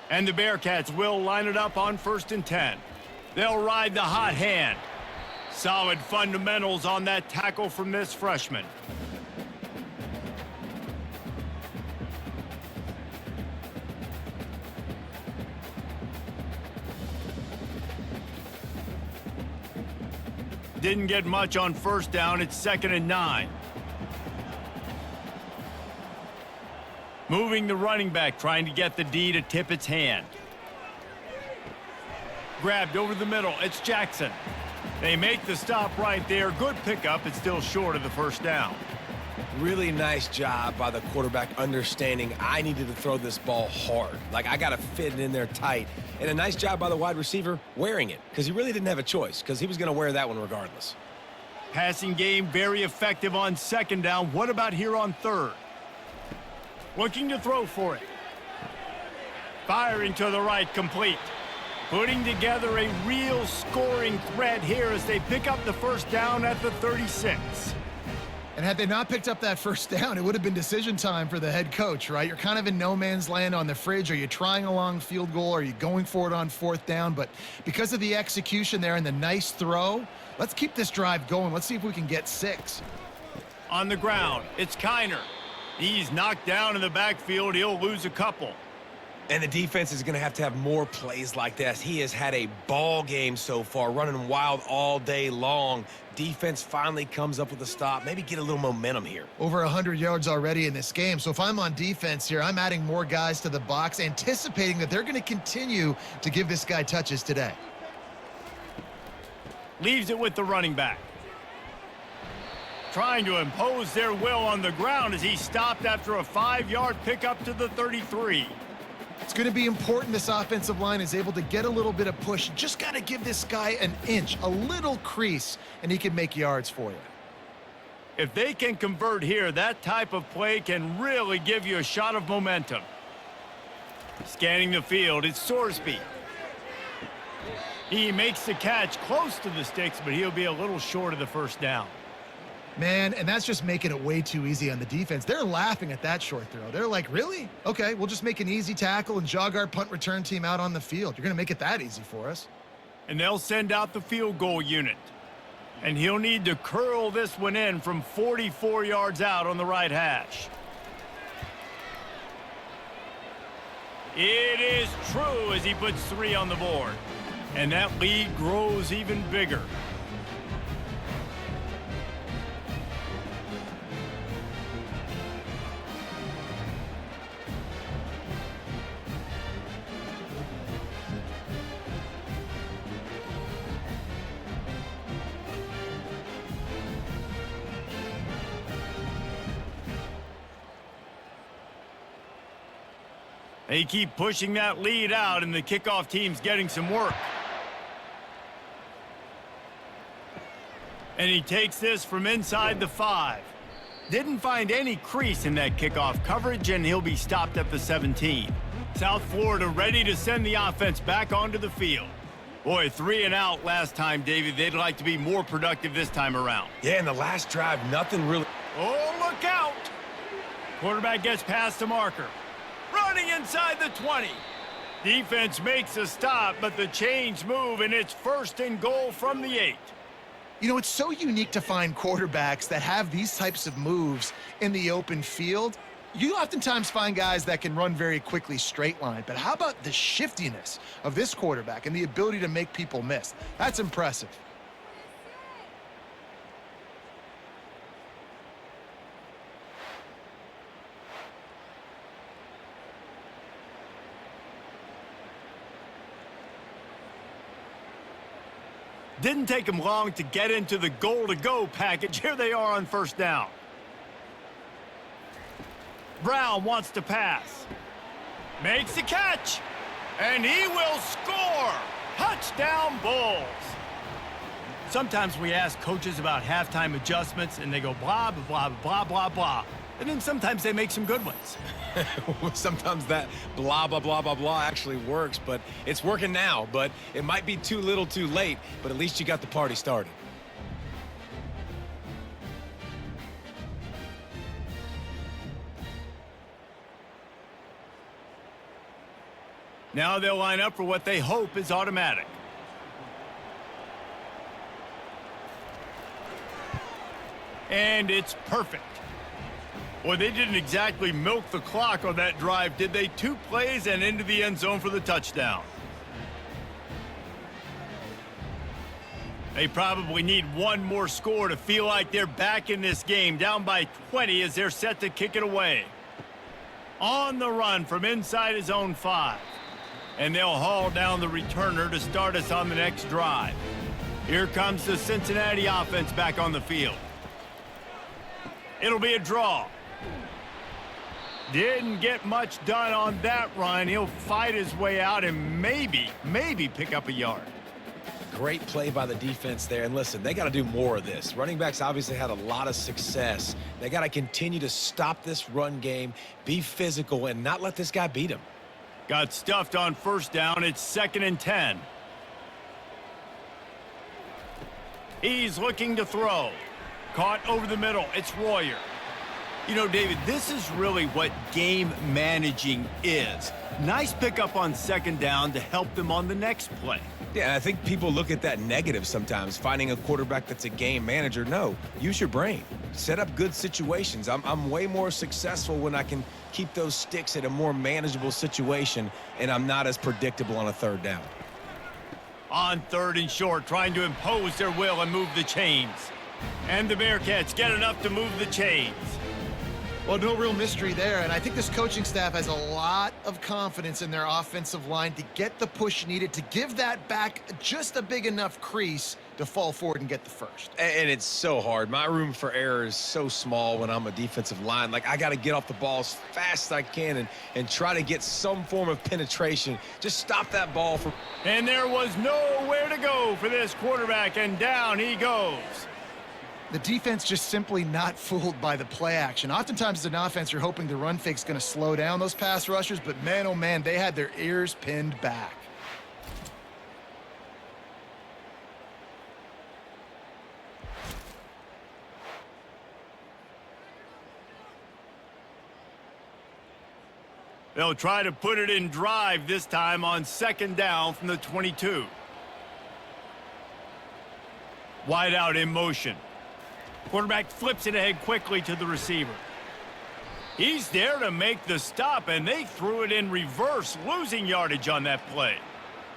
And the Bearcats will line it up on 1st and 10. They'll ride the hot hand. Solid fundamentals on that tackle from this freshman. Didn't get much on first down. It's 2nd and 9. Moving the running back, trying to get the D to tip its hand. Grabbed over the middle. It's Jackson. They make the stop right there. Good pickup. It's still short of the first down. Really nice job by the quarterback understanding I needed to throw this ball hard. Like, I got to fit it in there tight. And a nice job by the wide receiver wearing it, because he really didn't have a choice, because he was going to wear that one regardless. Passing game very effective on 2nd down. What about here on 3rd? Looking to throw for it. Firing to the right, complete. Putting together a real scoring threat here as they pick up the first down at the 36. And had they not picked up that first down, it would have been decision time for the head coach, right? You're kind of in no man's land on the fridge. Are you trying a long field goal? Are you going for it on 4th down? But because of the execution there and the nice throw, let's keep this drive going. Let's see if we can get 6. On the ground, it's Kiner. He's knocked down in the backfield. He'll lose a couple. And the defense is going to have more plays like this. He has had a ball game so far, running wild all day long. Defense finally comes up with a stop. Maybe get a little momentum here. Over 100 yards already in this game. So if I'm on defense here, I'm adding more guys to the box, anticipating that they're going to continue to give this guy touches today. Leaves it with the running back. Trying to impose their will on the ground as he stopped after a 5-yard pickup to the 33. It's going to be important this offensive line is able to get a little bit of push. Just got to give this guy an inch, a little crease, and he can make yards for you. If they can convert here, that type of play can really give you a shot of momentum. Scanning the field, it's Sorsby. He makes the catch close to the sticks, but he'll be a little short of the first down. Man, and that's just making it way too easy on the defense. They're laughing at that short throw. They're like, really? Okay, we'll just make an easy tackle and jog our punt return team out on the field. You're going to make it that easy for us. And they'll send out the field goal unit. And he'll need to curl this one in from 44 yards out on the right hash. It is true as he puts 3 on the board. And that lead grows even bigger. They keep pushing that lead out, and the kickoff team's getting some work. And he takes this from inside the 5. Didn't find any crease in that kickoff coverage, and he'll be stopped at the 17. South Florida ready to send the offense back onto the field. Boy, 3 and out last time, David. They'd like to be more productive this time around. Yeah, in the last drive, nothing really. Oh, look out! Quarterback gets past the marker. Running inside the 20. Defense makes a stop, but the chains move, and it's 1st and goal from the 8. You know, it's so unique to find quarterbacks that have these types of moves in the open field. You oftentimes find guys that can run very quickly straight line, but how about the shiftiness of this quarterback and the ability to make people miss? That's impressive. Didn't take him long to get into the goal-to-go package. Here they are on 1st down. Brown wants to pass. Makes the catch. And he will score. Touchdown Bulls. Sometimes we ask coaches about halftime adjustments, and they go blah, blah, blah, blah, blah, blah. And then sometimes they make some good ones. Sometimes that blah, blah, blah, blah, blah actually works, but it's working now. But it might be too little too late, but at least you got the party started. Now they'll line up for what they hope is automatic. And it's perfect. Well, they didn't exactly milk the clock on that drive, did they? 2 plays and into the end zone for the touchdown. They probably need one more score to feel like they're back in this game, down by 20 as they're set to kick it away. On the run from inside his own 5. And they'll haul down the returner to start us on the next drive. Here comes the Cincinnati offense back on the field. It'll be a draw. Didn't get much done on that run. He'll fight his way out and maybe pick up a yard. Great play by the defense there. And listen, they got to do more of this. Running backs obviously had a lot of success. They got to continue to stop this run game, be physical, and not let this guy beat him. Got stuffed on 1st down. It's 2nd and 10. He's looking to throw. Caught over the middle. It's Royer. You know, David, this is really what game managing is. Nice pickup on 2nd down to help them on the next play. Yeah, I think people look at that negative sometimes, finding a quarterback that's a game manager. No, use your brain. Set up good situations. I'm way more successful when I can keep those sticks at a more manageable situation, and I'm not as predictable on a 3rd down. On 3rd and short, trying to impose their will and move the chains. And the Bearcats get enough to move the chains. Well, no real mystery there, and I think this coaching staff has a lot of confidence in their offensive line to get the push needed to give that back just a big enough crease to fall forward and get the 1st. And it's so hard. My room for error is so small when I'm a defensive line. Like, I got to get off the ball as fast as I can and try to get some form of penetration. Just stop that ball. And there was nowhere to go for this quarterback, and down he goes. The defense just simply not fooled by the play action. Oftentimes as an offense, you're hoping the run fake's going to slow down those pass rushers, but man, oh man, they had their ears pinned back. They'll try to put it in drive this time on 2nd down from the 22. Wide out in motion. Quarterback flips it ahead quickly to the receiver. He's there to make the stop, and they threw it in reverse, losing yardage on that play.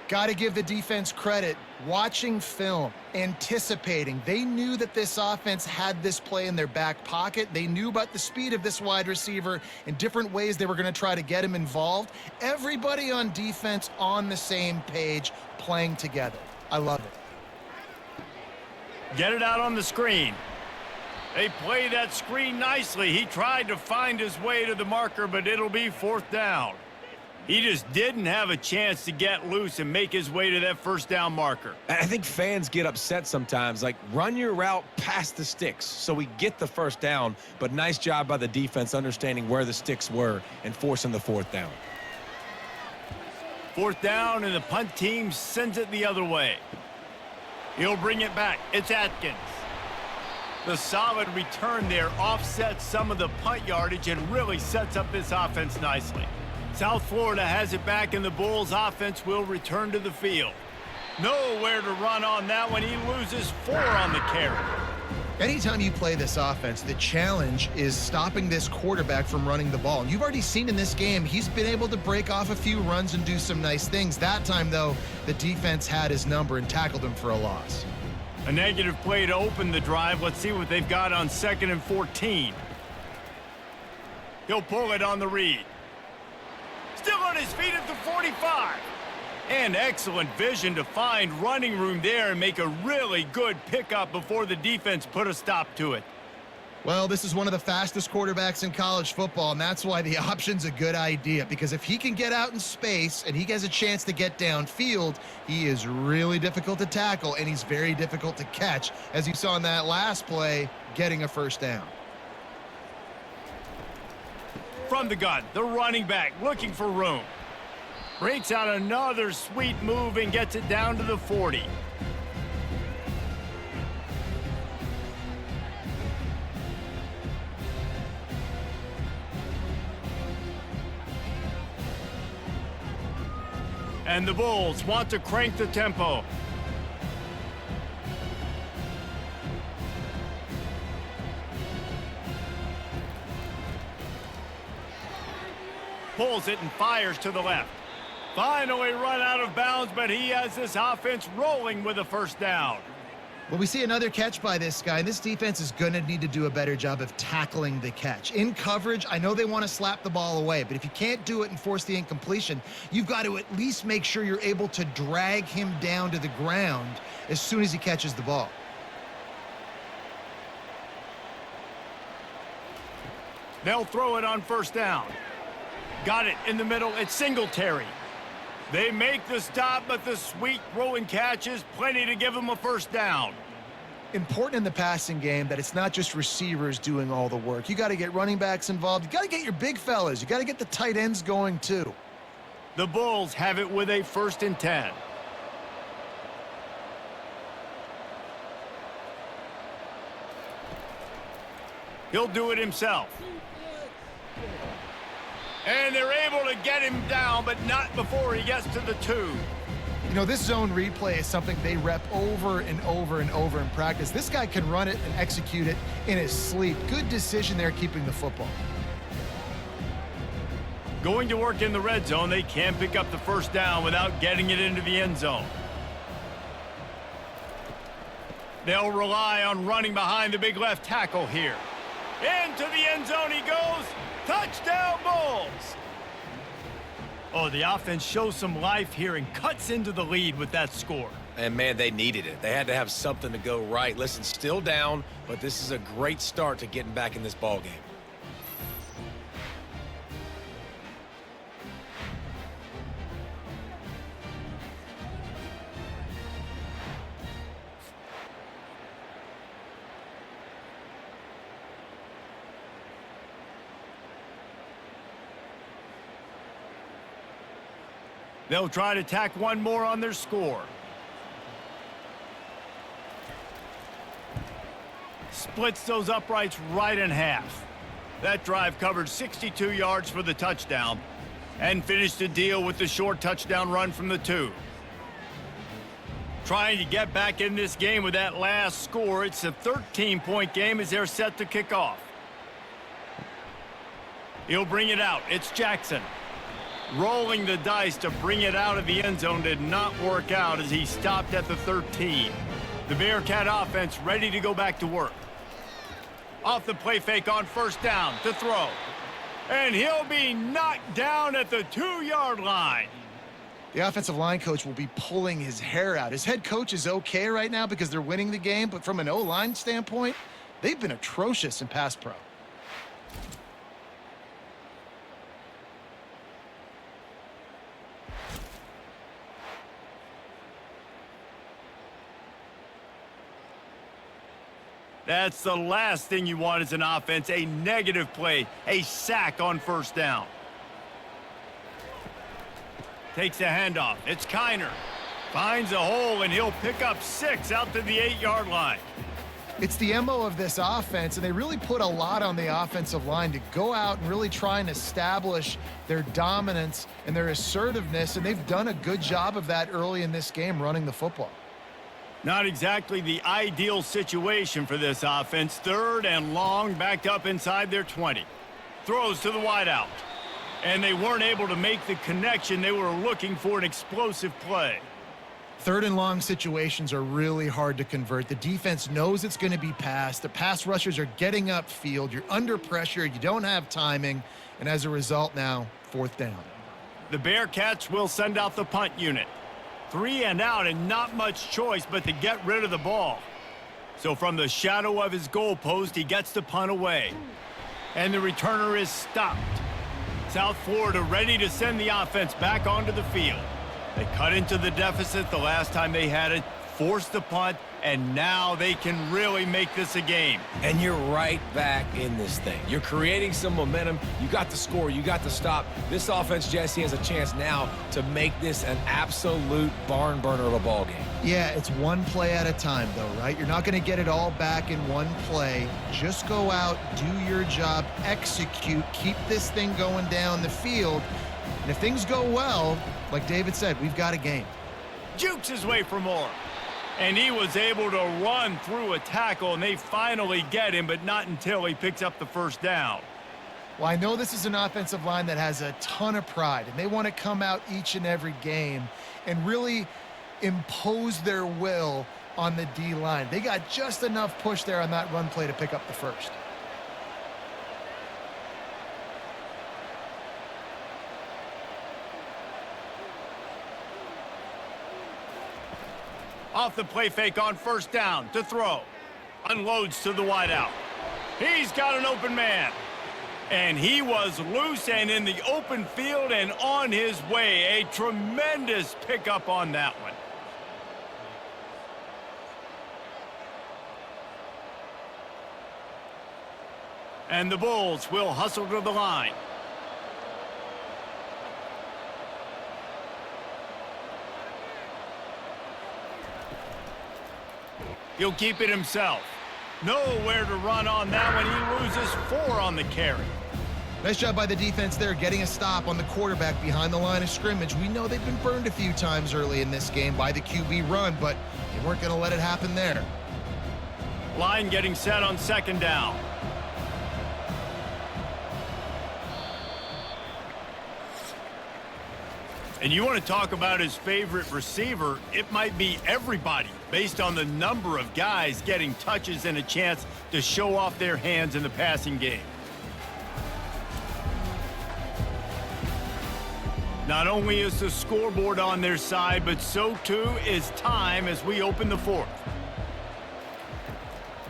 Got to give the defense credit. Watching film, anticipating. They knew that this offense had this play in their back pocket. They knew about the speed of this wide receiver and different ways they were going to try to get him involved. Everybody on defense on the same page, playing together. I love it. Get it out on the screen. They play that screen nicely. He tried to find his way to the marker, but it'll be 4th down. He just didn't have a chance to get loose and make his way to that first down marker. I think fans get upset sometimes, like run your route past the sticks so we get the first down, but nice job by the defense understanding where the sticks were and forcing the 4th down. 4th down, and the punt team sends it the other way. He'll bring it back. It's Atkins. The solid return there offsets some of the punt yardage and really sets up this offense nicely. South Florida has it back, and the Bulls offense will return to the field. Nowhere to run on that one. He loses 4 on the carry. Anytime you play this offense, the challenge is stopping this quarterback from running the ball. And you've already seen in this game, he's been able to break off a few runs and do some nice things. That time, though, the defense had his number and tackled him for a loss. A negative play to open the drive. Let's see what they've got on 2nd and 14. He'll pull it on the read. Still on his feet at the 45. And excellent vision to find running room there and make a really good pickup before the defense put a stop to it. Well, this is one of the fastest quarterbacks in college football, and that's why the option's a good idea, because if he can get out in space and he has a chance to get downfield, he is really difficult to tackle, and he's very difficult to catch, as you saw in that last play, getting a first down. From the gun, the running back looking for room. Breaks out another sweet move and gets it down to the 40. And the Bulls want to crank the tempo. Pulls it and fires to the left. Finally run out of bounds, but he has this offense rolling with a first down. Well, we see another catch by this guy. This defense is going to need to do a better job of tackling the catch. In coverage, I know they want to slap the ball away, but if you can't do it and force the incompletion, you've got to at least make sure you're able to drag him down to the ground as soon as he catches the ball. They'll throw it on first down. Got it in the middle. It's Singletary. They make the stop, but the sweet throw and catch is plenty to give them a first down. Important in the passing game that it's not just receivers doing all the work. You got to get running backs involved. You got to get your big fellas. You got to get the tight ends going too. The Bulls have it with a 1st and 10. He'll do it himself. And they're able to get him down, but not before he gets to the 2. You know, this zone replay is something they rep over and over and over in practice. This guy can run it and execute it in his sleep. Good decision there keeping the football. Going to work in the red zone, they can't pick up the first down without getting it into the end zone. They'll rely on running behind the big left tackle here. Into the end zone he goes. Touchdown, Bulls! Oh, the offense shows some life here and cuts into the lead with that score. And, man, they needed it. They had to have something to go right. Listen, still down, but this is a great start to getting back in this ball game. They'll try to tack one more on their score. Splits those uprights right in half. That drive covered 62 yards for the touchdown and finished the deal with the short touchdown run from the 2. Trying to get back in this game with that last score. It's a 13-point game as they're set to kick off. He'll bring it out. It's Jackson. Rolling the dice to bring it out of the end zone did not work out as he stopped at the 13. The Bearcat offense ready to go back to work. Off the play fake on first down to throw. And he'll be knocked down at the 2-yard line. The offensive line coach will be pulling his hair out. His head coach is okay right now because they're winning the game, but from an O-line standpoint, they've been atrocious in pass pro. That's the last thing you want as an offense, a negative play, a sack on first down. Takes the handoff. It's Kiner. Finds a hole, and he'll pick up 6 out to the 8-yard line. It's the MO of this offense, and they really put a lot on the offensive line to go out and really try and establish their dominance and their assertiveness, and they've done a good job of that early in this game running the football. Not exactly the ideal situation for this offense. 3rd and long, backed up inside their 20. Throws to the wideout. And they weren't able to make the connection. They were looking for an explosive play. 3rd and long situations are really hard to convert. The defense knows it's going to be passed. The pass rushers are getting upfield. You're under pressure. You don't have timing. And as a result now, 4th down. The Bearcats will send out the punt unit. 3 and out, and not much choice but to get rid of the ball. So from the shadow of his goalpost, he gets the punt away. And the returner is stopped. South Florida ready to send the offense back onto the field. They cut into the deficit the last time they had it, forced the punt, and now they can really make this a game. And you're right back in this thing. You're creating some momentum. You got the score. You got the stop. This offense, Jesse, has a chance now to make this an absolute barn burner of a ball game. Yeah, it's one play at a time, though, right? You're not going to get it all back in one play. Just go out, do your job, execute, keep this thing going down the field. And if things go well, like David said, we've got a game. Jukes his way for more. And he was able to run through a tackle, and they finally get him, but not until he picks up the first down. Well, I know this is an offensive line that has a ton of pride, and they want to come out each and every game and really impose their will on the D-line. They got just enough push there on that run play to pick up the first. Off the play fake on first down to throw. Unloads to the wideout. He's got an open man. And he was loose and in the open field and on his way. A tremendous pickup on that one. And the Bulls will hustle to the line. He'll keep it himself. Nowhere to run on that one. He loses 4 on the carry. Nice job by the defense there, getting a stop on the quarterback behind the line of scrimmage. We know they've been burned a few times early in this game by the QB run, but they weren't going to let it happen there. Line getting set on second down. And you want to talk about his favorite receiver, it might be everybody based on the number of guys getting touches and a chance to show off their hands in the passing game. Not only is the scoreboard on their side, but so too is time as we open the 4th.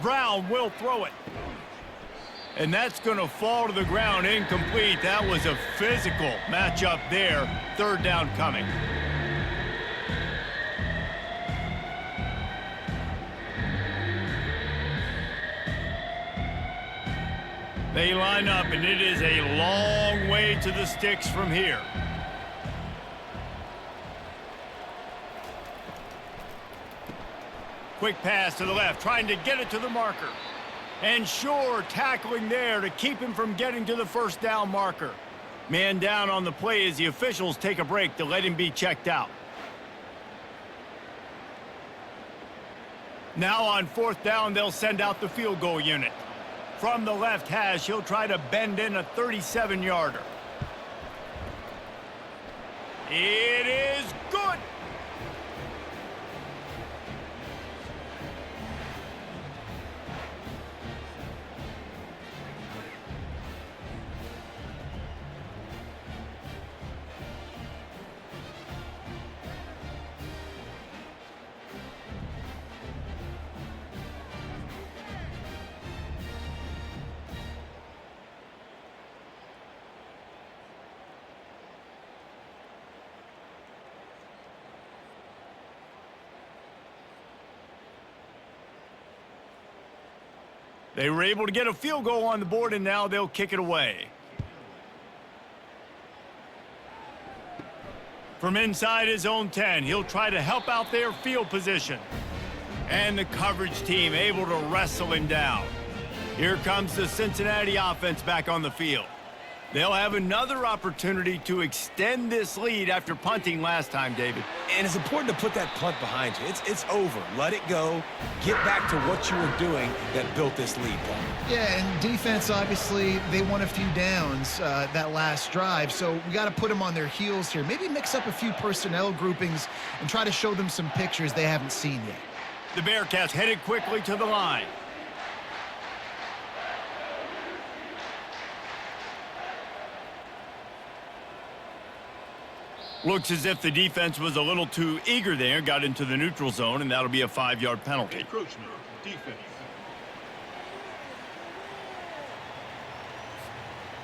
Brown will throw it. And that's going to fall to the ground incomplete. That was a physical matchup there. 3rd down coming. They line up, and it is a long way to the sticks from here. Quick pass to the left, trying to get it to the marker. And Shore tackling there to keep him from getting to the first down marker. Man down on the play as the officials take a break to let him be checked out. Now on 4th down, they'll send out the field goal unit. From the left hash, he'll try to bend in a 37-yarder. It is good. They were able to get a field goal on the board, and now they'll kick it away. From inside his own 10, he'll try to help out their field position. And the coverage team able to wrestle him down. Here comes the Cincinnati offense back on the field. They'll have another opportunity to extend this lead after punting last time, David. And it's important to put that punt behind you. It's over. Let it go. Get back to what you were doing that built this lead, Paul. Yeah, and defense, obviously, they won a few downs that last drive, so we got to put them on their heels here. Maybe mix up a few personnel groupings and try to show them some pictures they haven't seen yet. The Bearcats headed quickly to the line. Looks as if the defense was a little too eager there, got into the neutral zone, and that'll be a 5-yard penalty. Encroachment. Defense.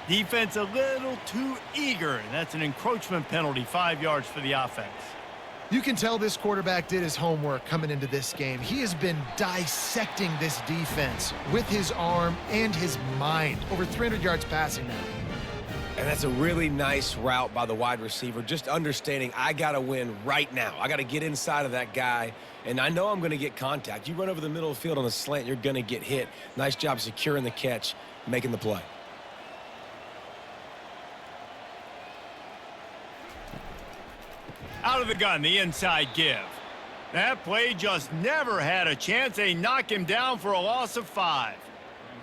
Defense a little too eager. That's an encroachment penalty, 5 yards for the offense. You can tell this quarterback did his homework coming into this game. He has been dissecting this defense with his arm and his mind. Over 300 yards passing now. And that's a really nice route by the wide receiver, just understanding I got to win right now. I got to get inside of that guy, and I know I'm going to get contact. You run over the middle of the field on a slant, you're going to get hit. Nice job securing the catch, making the play. Out of the gun, the inside give. That play just never had a chance. They knock him down for a loss of 5.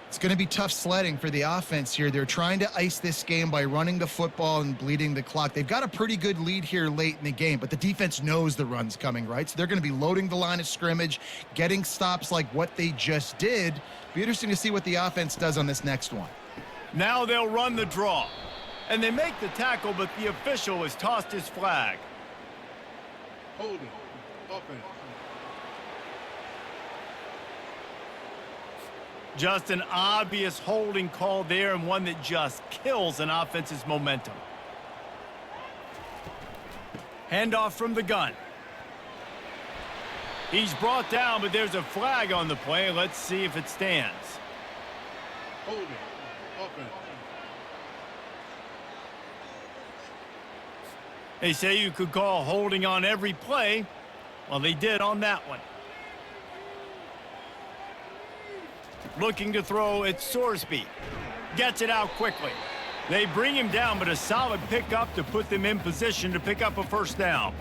It's going to be tough sledding for the offense here. They're trying to ice this game by running the football and bleeding the clock. They've got a pretty good lead here late in the game, but the defense knows the run's coming, right? So they're going to be loading the line of scrimmage, getting stops like what they just did. Be interesting to see what the offense does on this next one. Now they'll run the draw. And they make the tackle, but the official has tossed his flag. Holding. Offense. Just an obvious holding call there, and one that just kills an offense's momentum. Handoff from the gun. He's brought down, but there's a flag on the play. Let's see if it stands. Holding. Offense. They say you could call holding on every play. Well, they did on that one. Looking to throw, it's Sorsby. Gets it out quickly. They bring him down, but a solid pickup to put them in position to pick up a first down.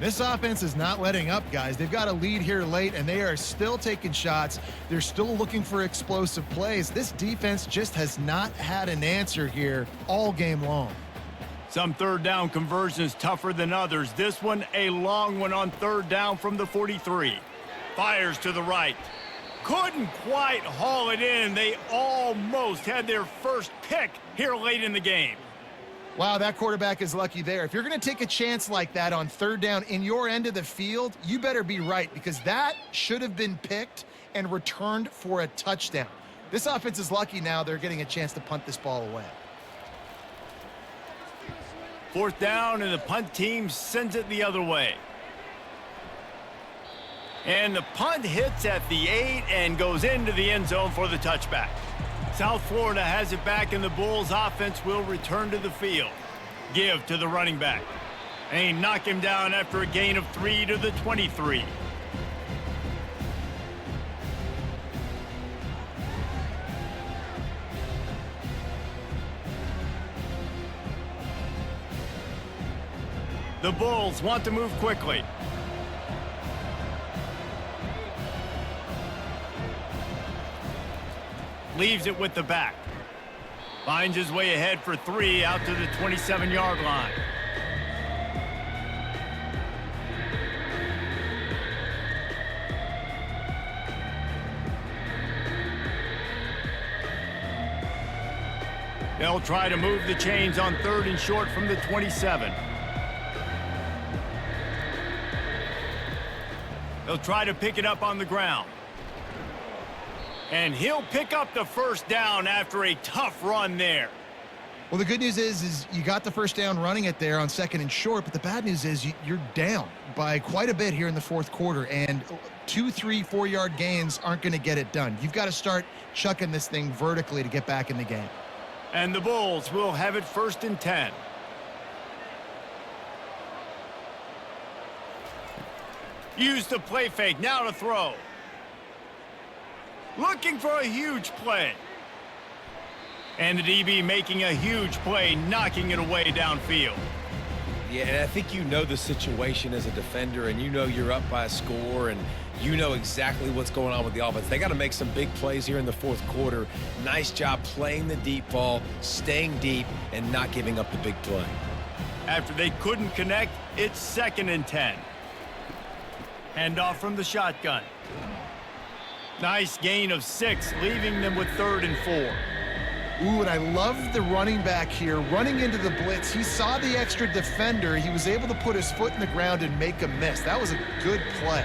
This offense is not letting up, guys. They've got a lead here late, and they are still taking shots. They're still looking for explosive plays. This defense just has not had an answer here all game long. Some third down conversions tougher than others. This one, a long one on third down from the 43. Fires to the right. Couldn't quite haul it in. They almost had their first pick here late in the game. Wow, that quarterback is lucky there. If you're going to take a chance like that on third down in your end of the field, you better be right, because that should have been picked and returned for a touchdown. This offense is lucky now they're getting a chance to punt this ball away. Fourth down, and the punt team sends it the other way. And the punt hits at the 8 and goes into the end zone for the touchback. South Florida has it back, and the Bulls offense will return to the field. Give to the running back. And he knocked him down after a gain of 3 to the 23. The Bulls want to move quickly. leaves it with the back. Finds his way ahead for 3 out to the 27-yard line. They'll try to move the chains on 3rd and short from the 27. They'll try to pick it up on the ground. And he'll pick up the first down after a tough run there. Well, the good news is you got the first down running it there on 2nd and short, but the bad news is you're down by quite a bit here in the 4th quarter, and 2, 3, 4-yard gains aren't going to get it done. You've got to start chucking this thing vertically to get back in the game. And the Bulls will have it 1st and 10. Use the play fake, now to throw. Looking for a huge play. And the DB making a huge play, knocking it away downfield. Yeah, and I think you know the situation as a defender, and you know you're up by a score, and you know exactly what's going on with the offense. They got to make some big plays here in the 4th quarter. Nice job playing the deep ball, staying deep, and not giving up the big play. After they couldn't connect, it's 2nd and 10. Handoff from the shotgun. Nice gain of 6, leaving them with 3rd and 4. Ooh, and I love the running back here running into the blitz. He saw the extra defender. He was able to put his foot in the ground and make a miss. That was a good play.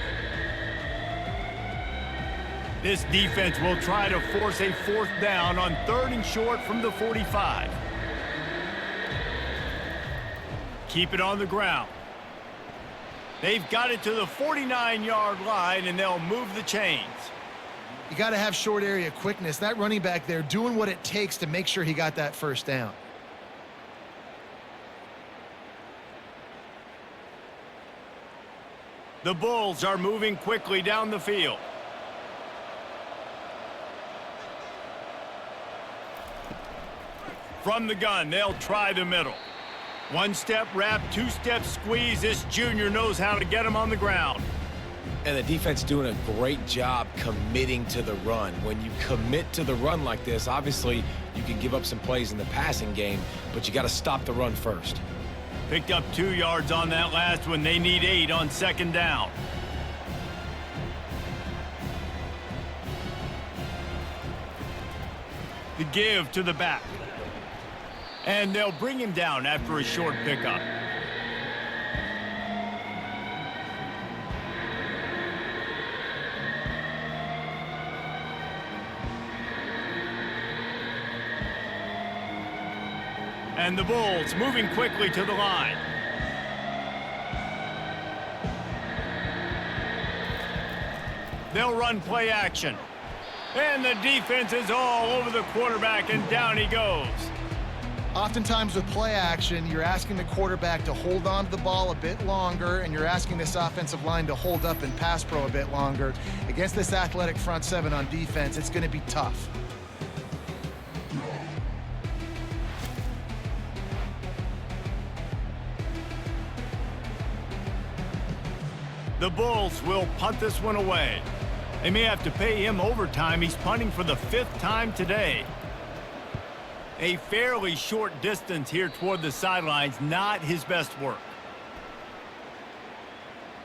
This defense will try to force a 4th down on 3rd and short from the 45. Keep it on the ground. They've got it to the 49-yard line, and they'll move the chains. You got to have short area quickness. That running back there doing what it takes to make sure he got that first down. The Bulls are moving quickly down the field. From the gun, they'll try the middle. 1-step wrap, 2-step squeeze. This junior knows how to get him on the ground. And the defense doing a great job committing to the run. When you commit to the run like this, obviously you can give up some plays in the passing game, but you got to stop the run first. Picked up 2 yards on that last one. They need 8 on 2nd down. The give to the back. And they'll bring him down after a short pickup. And the Bulls moving quickly to the line. They'll run play action. And the defense is all over the quarterback, and down he goes. Oftentimes with play action, you're asking the quarterback to hold on to the ball a bit longer, and you're asking this offensive line to hold up and pass pro a bit longer. Against this athletic front 7 on defense, it's going to be tough. The Bulls will punt this one away. They may have to pay him overtime. He's punting for the 5th time today. A fairly short distance here toward the sidelines, not his best work.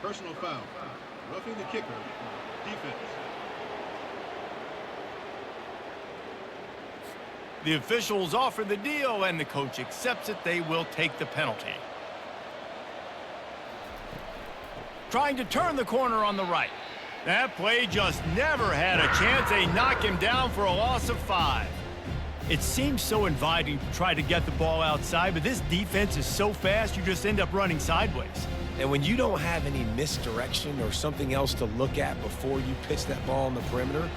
Personal foul. Roughing the kicker. Defense. The officials offer the deal, and the coach accepts it. They will take the penalty. Trying to turn the corner on the right. That play just never had a chance. They knock him down for a loss of 5. It seems so inviting to try to get the ball outside, but this defense is so fast, you just end up running sideways. And when you don't have any misdirection or something else to look at before you pitch that ball on the perimeter,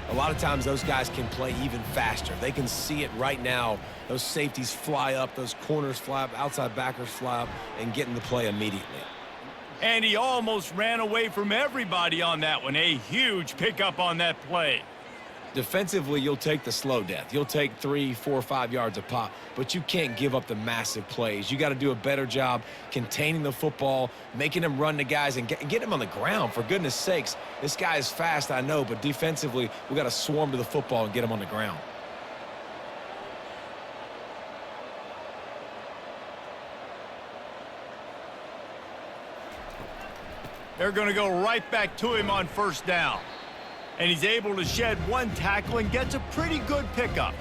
a lot of times those guys can play even faster. They can see it right now. Those safeties fly up, those corners fly up, outside backers fly up, and get in the play immediately. And he almost ran away from everybody on that one. A huge pickup on that play. Defensively, you'll take the slow death. You'll take 3, 4, 5 yards a pop, but you can't give up the massive plays. You got to do a better job containing the football, making them run the guys, and get them on the ground. For goodness sakes, this guy is fast, I know, but defensively, we got to swarm to the football and get him on the ground. They're going to go right back to him on first down. And he's able to shed one tackle and gets a pretty good pickup.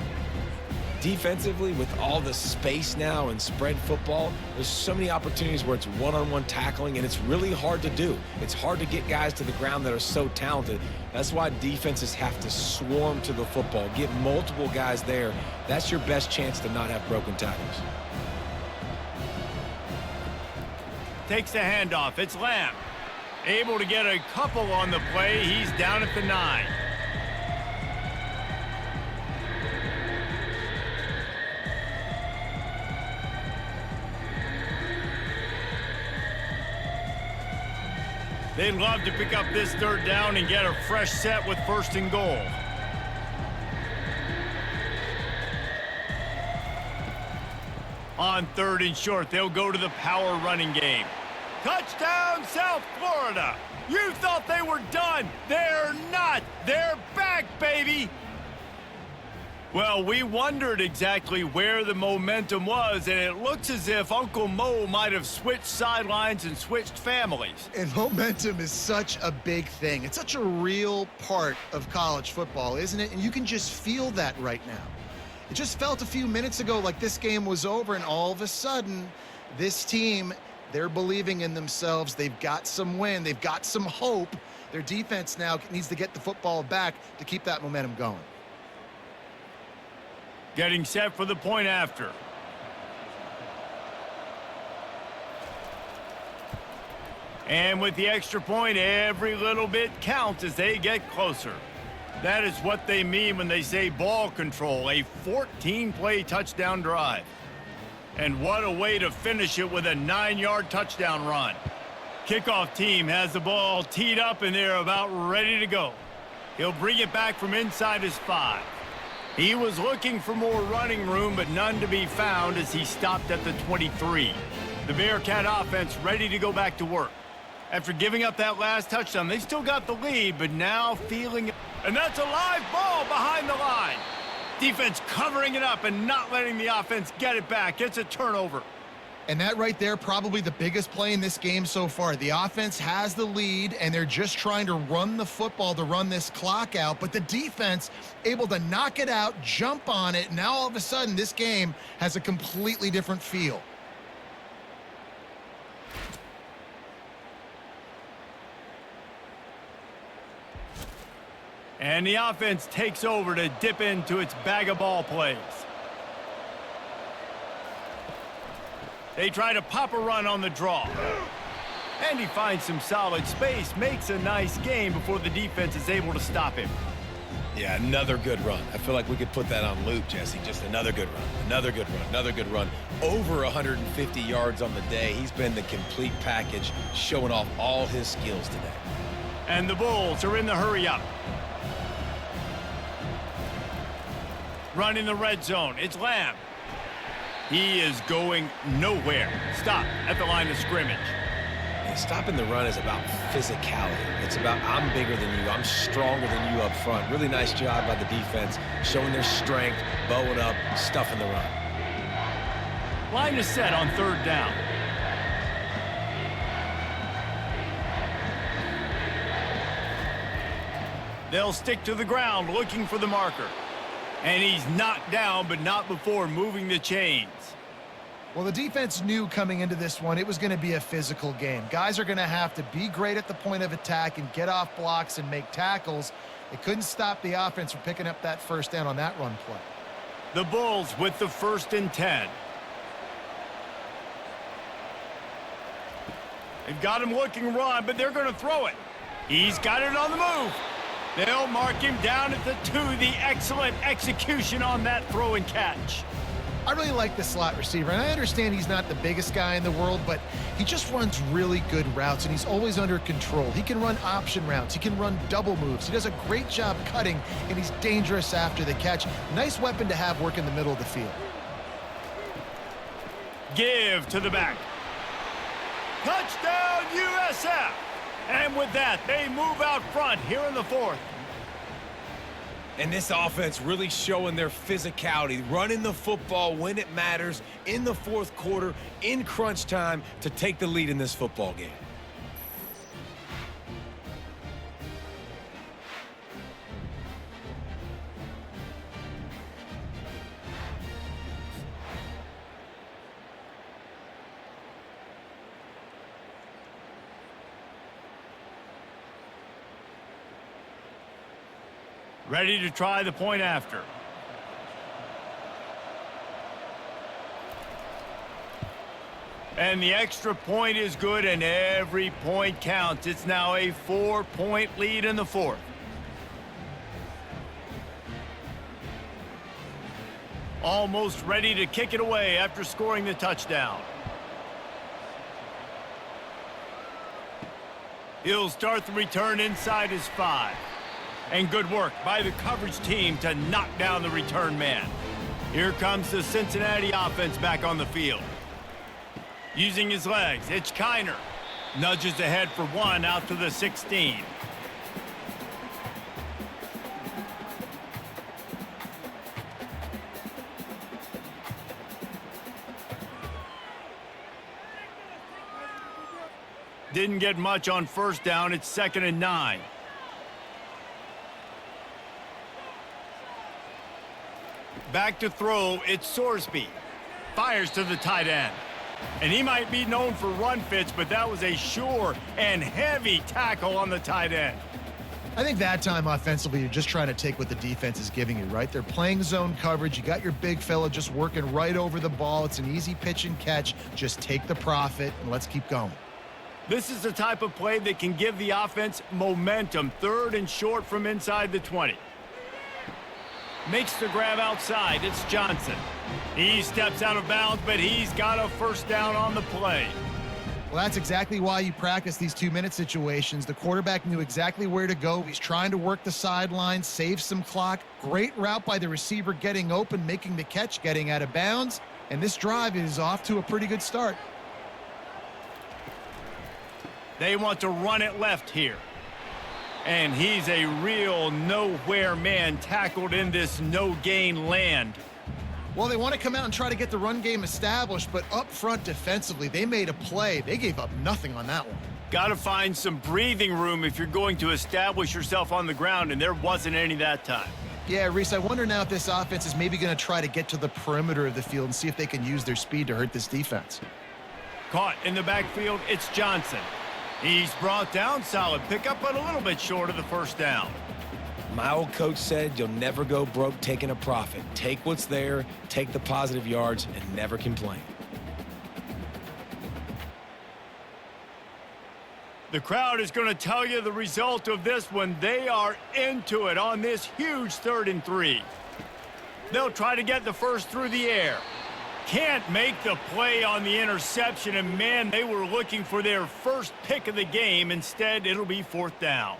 Defensively, with all the space now and spread football, there's so many opportunities where it's one-on-one tackling, and it's really hard to do. It's hard to get guys to the ground that are so talented. That's why defenses have to swarm to the football, get multiple guys there. That's your best chance to not have broken tackles. Takes the handoff. It's Lamb. Able to get a couple on the play. He's down at the 9. They'd love to pick up this third down and get a fresh set with 1st and goal. On 3rd and short, they'll go to the power running game. Touchdown, South Florida. You thought they were done. They're not. They're back, baby. Well, we wondered exactly where the momentum was, and it looks as if Uncle Mo might have switched sidelines and switched families. And momentum is such a big thing. It's such a real part of college football, isn't it? And you can just feel that right now. It just felt a few minutes ago like this game was over, and all of a sudden, this team, they're believing in themselves. They've got some win. They've got some hope. Their defense now needs to get the football back to keep that momentum going. Getting set for the point after. And with the extra point, every little bit counts as they get closer. That is what they mean when they say ball control, a 14-play touchdown drive. And what a way to finish it with a 9-yard touchdown run. Kickoff team has the ball teed up and they're about ready to go. He'll bring it back from inside his 5. He was looking for more running room, but none to be found as he stopped at the 23. The Bearcat offense ready to go back to work. After giving up that last touchdown, they still got the lead, but now feeling... And that's a live ball behind the line. Defense covering it up and not letting the offense get it back. It's a turnover. And that right there, probably the biggest play in this game so far. The offense has the lead, and they're just trying to run the football to run this clock out. But the defense able to knock it out, jump on it. Now all of a sudden, this game has a completely different feel. And the offense takes over to dip into its bag of ball plays. They try to pop a run on the draw. And he finds some solid space, makes a nice game before the defense is able to stop him. Yeah, another good run. I feel like we could put that on loop, Jesse. Just another good run, another good run, another good run. Over 150 yards on the day. He's been the complete package, showing off all his skills today. And the Bulls are in the hurry-up. Run in the red zone. It's Lamb. He is going nowhere. Stop at the line of scrimmage. And stopping the run is about physicality. It's about I'm bigger than you. I'm stronger than you up front. Really nice job by the defense, showing their strength, bowing up, stuffing the run. Line is set on 3rd down. They'll stick to the ground looking for the marker. And he's knocked down, but not before moving the chains. Well, the defense knew coming into this one it was going to be a physical game. Guys are going to have to be great at the point of attack and get off blocks and make tackles. They couldn't stop the offense from picking up that first down on that run play. The Bulls with the 1st and 10. They've got him looking run, but they're going to throw it. He's got it on the move. They'll mark him down at the 2. The excellent execution on that throw and catch. I really like the slot receiver, and I understand he's not the biggest guy in the world, but he just runs really good routes, and he's always under control. He can run option routes. He can run double moves. He does a great job cutting, and he's dangerous after the catch. Nice weapon to have work in the middle of the field. Give to the back. Touchdown, USF! And with that, they move out front here in the 4th. And this offense really showing their physicality, running the football when it matters in the 4th quarter, in crunch time, to take the lead in this football game. Ready to try the point after. And the extra point is good, and every point counts. It's now a 4-point lead in the fourth. Almost ready to kick it away after scoring the touchdown. He'll start the return inside his 5. And good work by the coverage team to knock down the return man. Here comes the Cincinnati offense back on the field. Using his legs, it's Kiner. Nudges ahead for 1 out to the 16. Didn't get much on first down. It's 2nd and 9. Back to throw, it's Sorsby. Fires to the tight end. And he might be known for run fits, but that was a sure and heavy tackle on the tight end. I think that time offensively, you're just trying to take what the defense is giving you, right? They're playing zone coverage. You got your big fella just working right over the ball. It's an easy pitch and catch. Just take the profit and let's keep going. This is the type of play that can give the offense momentum. 3rd and short from inside the 20. Makes the grab outside. It's Johnson. He steps out of bounds, but he's got a first down on the play. Well, that's exactly why you practice these 2-minute situations. The quarterback knew exactly where to go. He's trying to work the sideline, save some clock. Great route by the receiver getting open, making the catch, getting out of bounds. And this drive is off to a pretty good start. They want to run it left here. And he's a real nowhere man tackled in this no-gain land. Well, they want to come out and try to get the run game established, but up front defensively, they made a play. They gave up nothing on that one. Got to find some breathing room if you're going to establish yourself on the ground, and there wasn't any that time. Yeah, Reese, I wonder now if this offense is maybe going to try to get to the perimeter of the field and see if they can use their speed to hurt this defense. Caught in the backfield, it's Johnson. He's brought down, solid pickup, but a little bit short of the first down. My old coach said you'll never go broke taking a profit. Take what's there, take the positive yards, and never complain. The crowd is going to tell you the result of this one. They are into it on this huge 3rd and 3. They'll try to get the first through the air. Can't make the play on the interception, and man, they were looking for their first pick of the game. Instead, it'll be 4th down.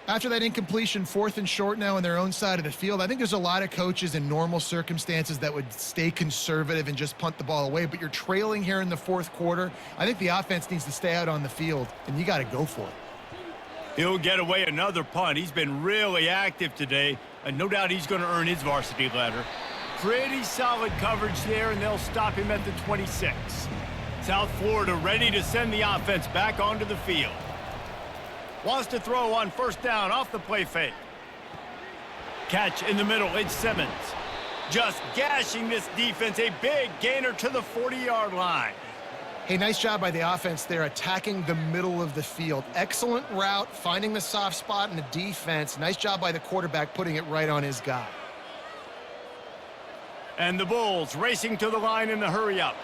After that incompletion, 4th and short now on their own side of the field, I think there's a lot of coaches in normal circumstances that would stay conservative and just punt the ball away, but you're trailing here in the 4th quarter. I think the offense needs to stay out on the field, and you got to go for it. He'll get away another punt. He's been really active today, and no doubt he's going to earn his varsity letter. Pretty solid coverage there, and they'll stop him at the 26. South Florida ready to send the offense back onto the field. Wants to throw on first down off the play fake. Catch in the middle, it's Simmons. Just gashing this defense, a big gainer to the 40-yard line. Hey, nice job by the offense there, attacking the middle of the field. Excellent route, finding the soft spot in the defense. Nice job by the quarterback putting it right on his guy. And the Bulls racing to the line in the hurry-up.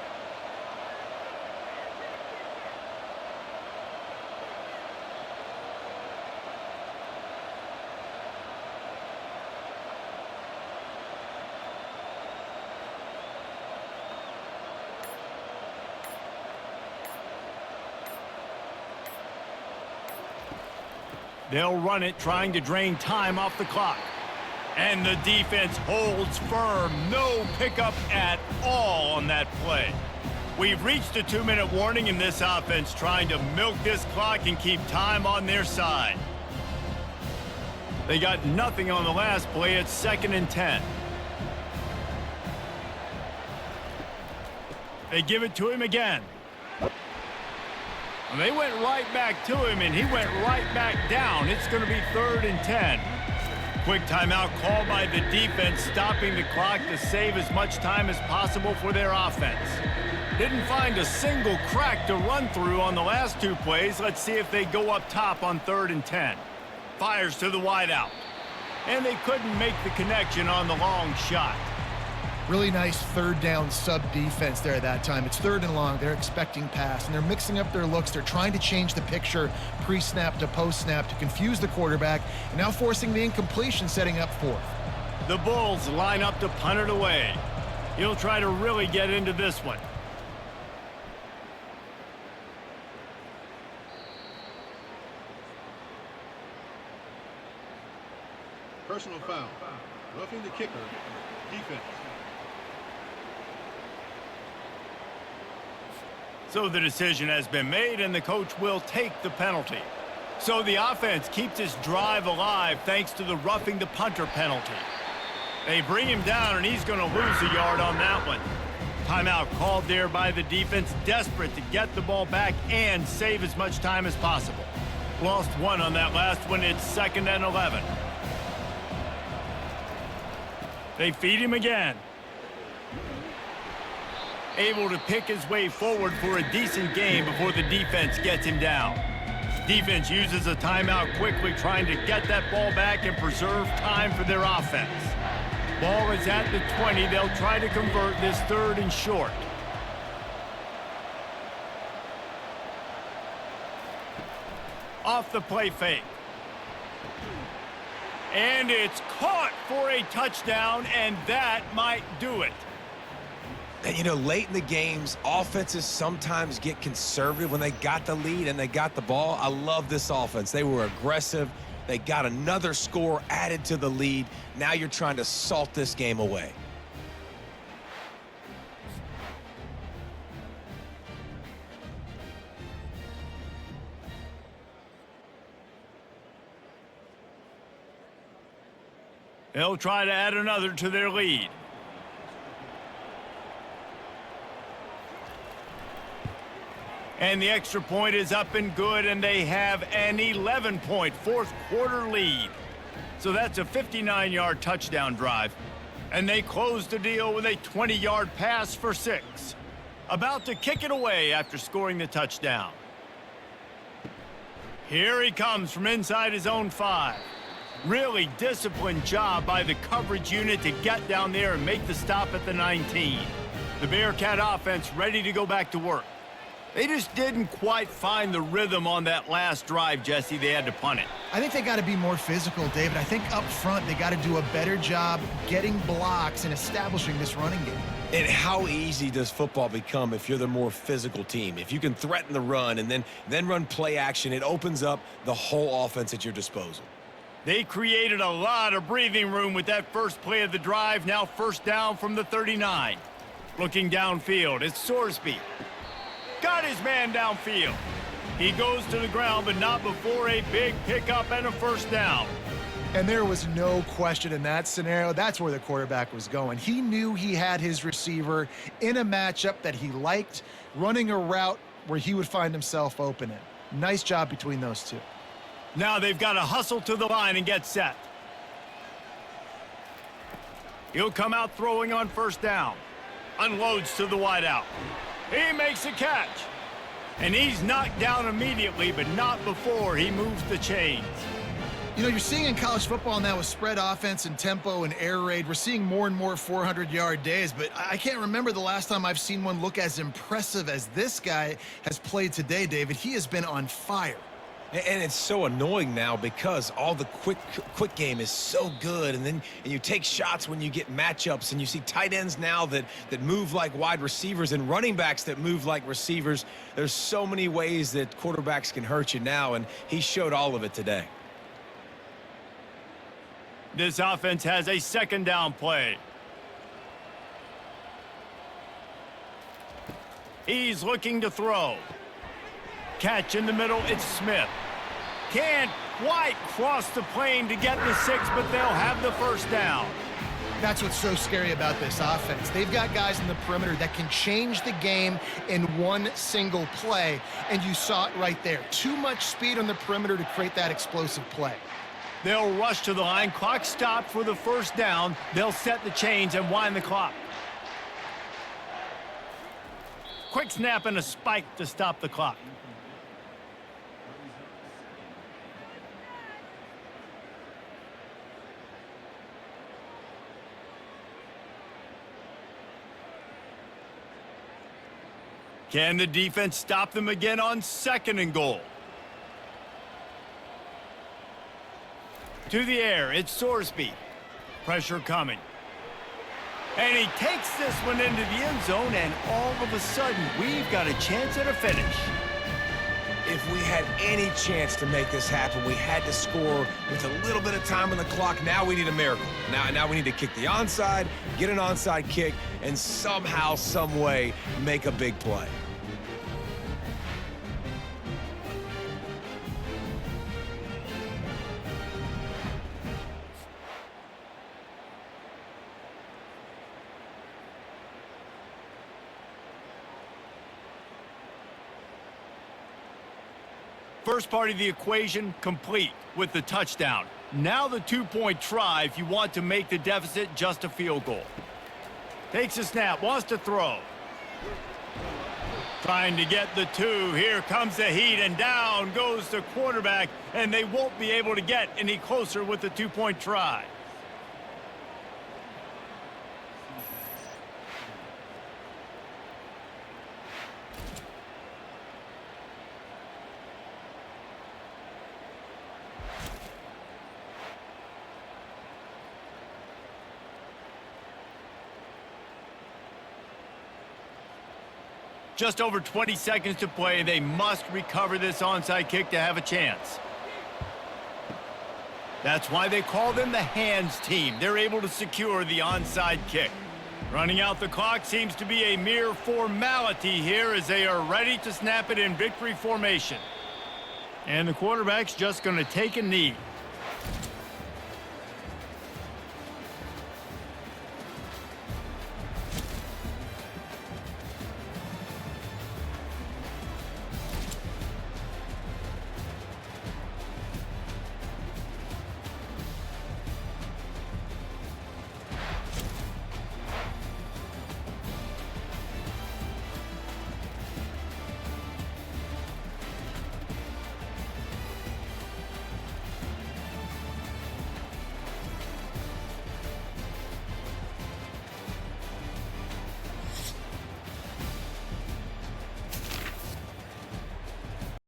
They'll run it, trying to drain time off the clock. And the defense holds firm. No pickup at all on that play. We've reached a 2-minute warning in this offense, trying to milk this clock and keep time on their side. They got nothing on the last play. It's 2nd and 10. They give it to him again. And they went right back to him, and he went right back down. It's going to be 3rd and 10. Quick timeout called by the defense, stopping the clock to save as much time as possible for their offense. Didn't find a single crack to run through on the last 2 plays. Let's see if they go up top on 3rd and 10. Fires to the wideout. and they couldn't make the connection on the long shot. Really nice third down sub defense there at that time. It's third and long. They're expecting pass, and they're mixing up their looks. They're trying to change the picture pre-snap to post-snap to confuse the quarterback, and now forcing the incompletion, setting up fourth. The Bulls line up to punt it away. He'll try to really get into this one. Personal foul. Roughing the kicker. Defense. So the decision has been made, and the coach will take the penalty. So the offense keeps this drive alive thanks to the roughing the punter penalty. They bring him down, and he's going to lose a yard on that one. Timeout called there by the defense, desperate to get the ball back and save as much time as possible. Lost one on that last one. It's 2nd and 11. They feed him again. Able to pick his way forward for a decent game before the defense gets him down. Defense uses a timeout quickly, trying to get that ball back and preserve time for their offense. Ball is at the 20. They'll try to convert this 3rd and short. Off the play fake. And it's caught for a touchdown, and that might do it. And, you know, late in the games, offenses sometimes get conservative when they got the lead and they got the ball. I love this offense. They were aggressive. They got another score added to the lead. Now you're trying to salt this game away. They'll try to add another to their lead. And the extra point is up and good, and they have an 11-point fourth-quarter lead. So that's a 59-yard touchdown drive. And they close the deal with a 20-yard pass for 6. About to kick it away after scoring the touchdown. Here he comes from inside his own 5. Really disciplined job by the coverage unit to get down there and make the stop at the 19. The Bearcat offense ready to go back to work. They just didn't quite find the rhythm on that last drive, Jesse. They had to punt it. I think they got to be more physical, David. I think up front they got to do a better job getting blocks and establishing this running game. And how easy does football become if you're the more physical team? If you can threaten the run and then run play action, it opens up the whole offense at your disposal. They created a lot of breathing room with that first play of the drive. Now 1st down from the 39. Looking downfield, it's Sorsby. Got his man downfield. He goes to the ground, but not before a big pickup and a 1st down. And there was no question in that scenario. That's where the quarterback was going. He knew he had his receiver in a matchup that he liked, running a route where he would find himself open in. Nice job between those two. Now they've got to hustle to the line and get set. He'll come out throwing on 1st down. Unloads to the wideout. He makes a catch. And he's knocked down immediately, but not before he moves the chains. You know, you're seeing in college football now with spread offense and tempo and air raid, we're seeing more and more 400-yard days, but I can't remember the last time I've seen one look as impressive as this guy has played today, David. He has been on fire. And it's so annoying now because all the quick game is so good, and you take shots when you get matchups, and you see tight ends now that move like wide receivers and running backs that move like receivers. There's so many ways that quarterbacks can hurt you now, and he showed all of it today. This offense has a 2nd down play. He's looking to throw. Catch in the middle, it's Smith. Can't quite cross the plane to get the 6, but they'll have the 1st down. That's what's so scary about this offense. They've got guys in the perimeter that can change the game in one single play, and you saw it right there. Too much speed on the perimeter to create that explosive play. They'll rush to the line. Clock stopped for the 1st down. They'll set the chains and wind the clock. Quick snap and a spike to stop the clock. Can the defense stop them again on 2nd and goal? To the air, it's Sorsby. Pressure coming. And he takes this one into the end zone, and all of a sudden, we've got a chance at a finish. If we had any chance to make this happen, we had to score with a little bit of time on the clock. Now we need a miracle. Now we need to kick the onside, get an onside kick, and somehow, some way, make a big play. First part of the equation complete with the touchdown. Now the 2-point try if you want to make the deficit just a field goal. Takes a snap, wants to throw. Trying to get the 2. Here comes the heat, and down goes the quarterback, and they won't be able to get any closer with the 2-point try. Just over 20 seconds to play. They must recover this onside kick to have a chance. That's why they call them the hands team. They're able to secure the onside kick. Running out the clock seems to be a mere formality here as they are ready to snap it in victory formation. And the quarterback's just going to take a knee.